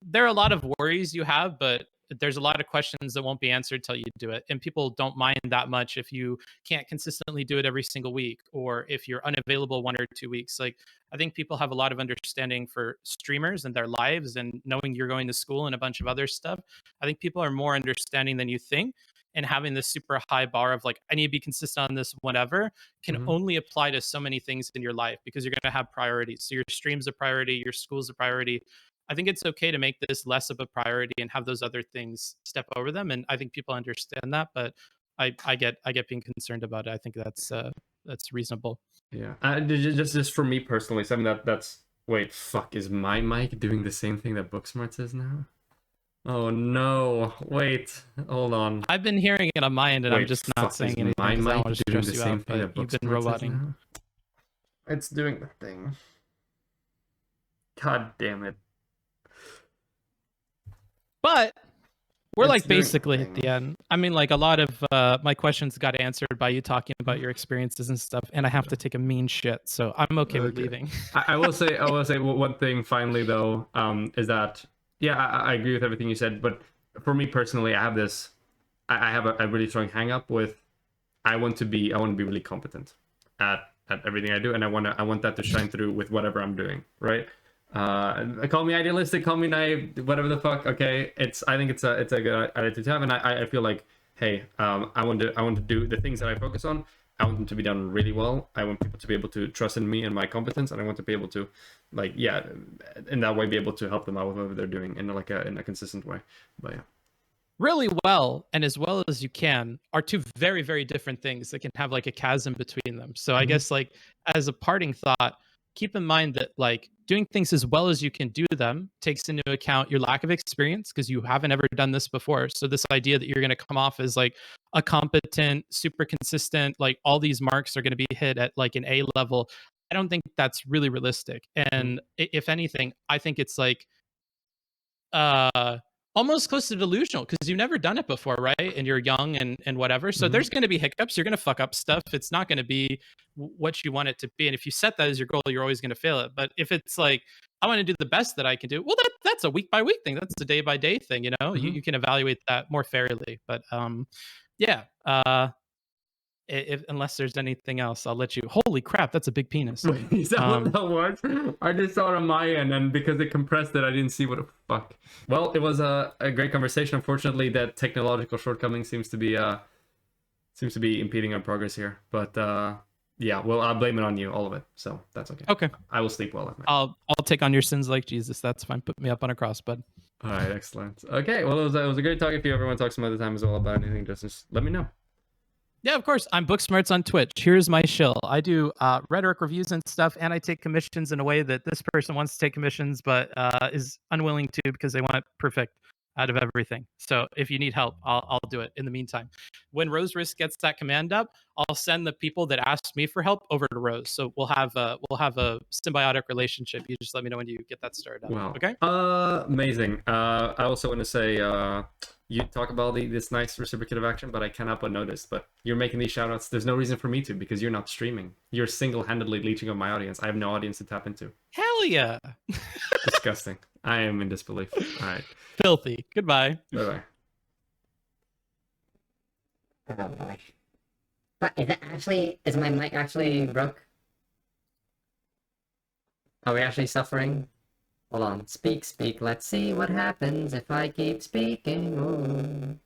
there are a lot of worries you have, but there's a lot of questions that won't be answered till you do it. And people don't mind that much if you can't consistently do it every single week, or if you're unavailable 1 or 2 weeks. Like, I think people have a lot of understanding for streamers and their lives, and knowing you're going to school and a bunch of other stuff. I think people are more understanding than you think. And having this super high bar of like, I need to be consistent on this, whatever, can only apply to so many things in your life, because you're going to have priorities. So your stream's a priority, your school's a priority. I think it's okay to make this less of a priority and have those other things step over them. And I think people understand that, but I get being concerned about it. I think that's reasonable. Yeah, just for me personally, something that's wait, fuck, is my mic doing the same thing that Booksmarts is now? Oh no, wait, hold on. I've been hearing it on my end, and wait, I'm just not saying anything my because I don't mic want to doing stress the you same out. thing But that you've been Booksmarts is roboting. now? It's doing the thing. God damn it. But we're It's like doing the basically at the thing. end. I mean, like a lot of my questions got answered by you talking about your experiences and stuff, and I have to take a mean shit, so I'm okay with leaving. I will say one thing finally though, is that yeah, I agree with everything you said, but for me personally, I have this, I have a really strong hang up with, I want to be really competent at everything I do, and I want that to shine through with whatever I'm doing, right? Call me idealistic, call me naive, whatever the fuck. Okay, I think it's a good attitude to have, and I feel like, hey, I want to do the things that I focus on. I want them to be done really well. I want people to be able to trust in me and my competence, and I want to be able to, like, yeah, in that way, be able to help them out with whatever they're doing in a consistent way. But yeah. Really well and as well as you can are two very, very different things that can have like a chasm between them. So I guess like as a parting thought, keep in mind that like doing things as well as you can do them takes into account your lack of experience, because you haven't ever done this before. So this idea that you're going to come off as like a competent, super consistent, like all these marks are going to be hit at like an A level, I don't think that's really realistic. And if anything, I think it's like uh almost close to delusional, because you've never done it before, right? And you're young and whatever, so there's going to be hiccups, you're going to fuck up stuff, it's not going to be what you want it to be. And if you set that as your goal, you're always going to fail it. But if it's like, I want to do the best that I can do, well, that's a week by week thing, that's a day by day thing, you can evaluate that more fairly. But yeah. If unless there's anything else, I'll let you. Holy crap, that's a big penis. Is that what that was? I just saw it on my end, and because it compressed it, I didn't see what the fuck. Well, it was a great conversation. Unfortunately, that technological shortcoming seems to be impeding our progress here. But yeah, well, I'll blame it on you, all of it. So that's okay. Okay. I will sleep well at night. I'll take on your sins like Jesus. That's fine. Put me up on a cross, bud. All right, excellent. Okay, well, it was a great talk. If you ever want to talk some other time as well about anything, just let me know. Yeah, of course. I'm Booksmarts on Twitch. Here's my shill. I do rhetoric reviews and stuff, and I take commissions in a way that this person wants to take commissions, but is unwilling to because they want perfect out of everything. So if you need help, I'll do it. In the meantime, when Rose Risk gets that command up, I'll send the people that asked me for help over to Rose. So we'll have a symbiotic relationship. You just let me know when you get that started up. Wow. Okay. Amazing. I also want to say, you talk about this nice reciprocative action, but I cannot but notice. But you're making these shoutouts. There's no reason for me to, because you're not streaming. You're single-handedly leeching on my audience. I have no audience to tap into. Hell yeah. Disgusting. I am in disbelief. All right. Filthy. Goodbye. Bye-bye. Oh boy. But is my mic actually broke? Are we actually suffering? Hold on. Speak, let's see what happens if I keep speaking. Ooh.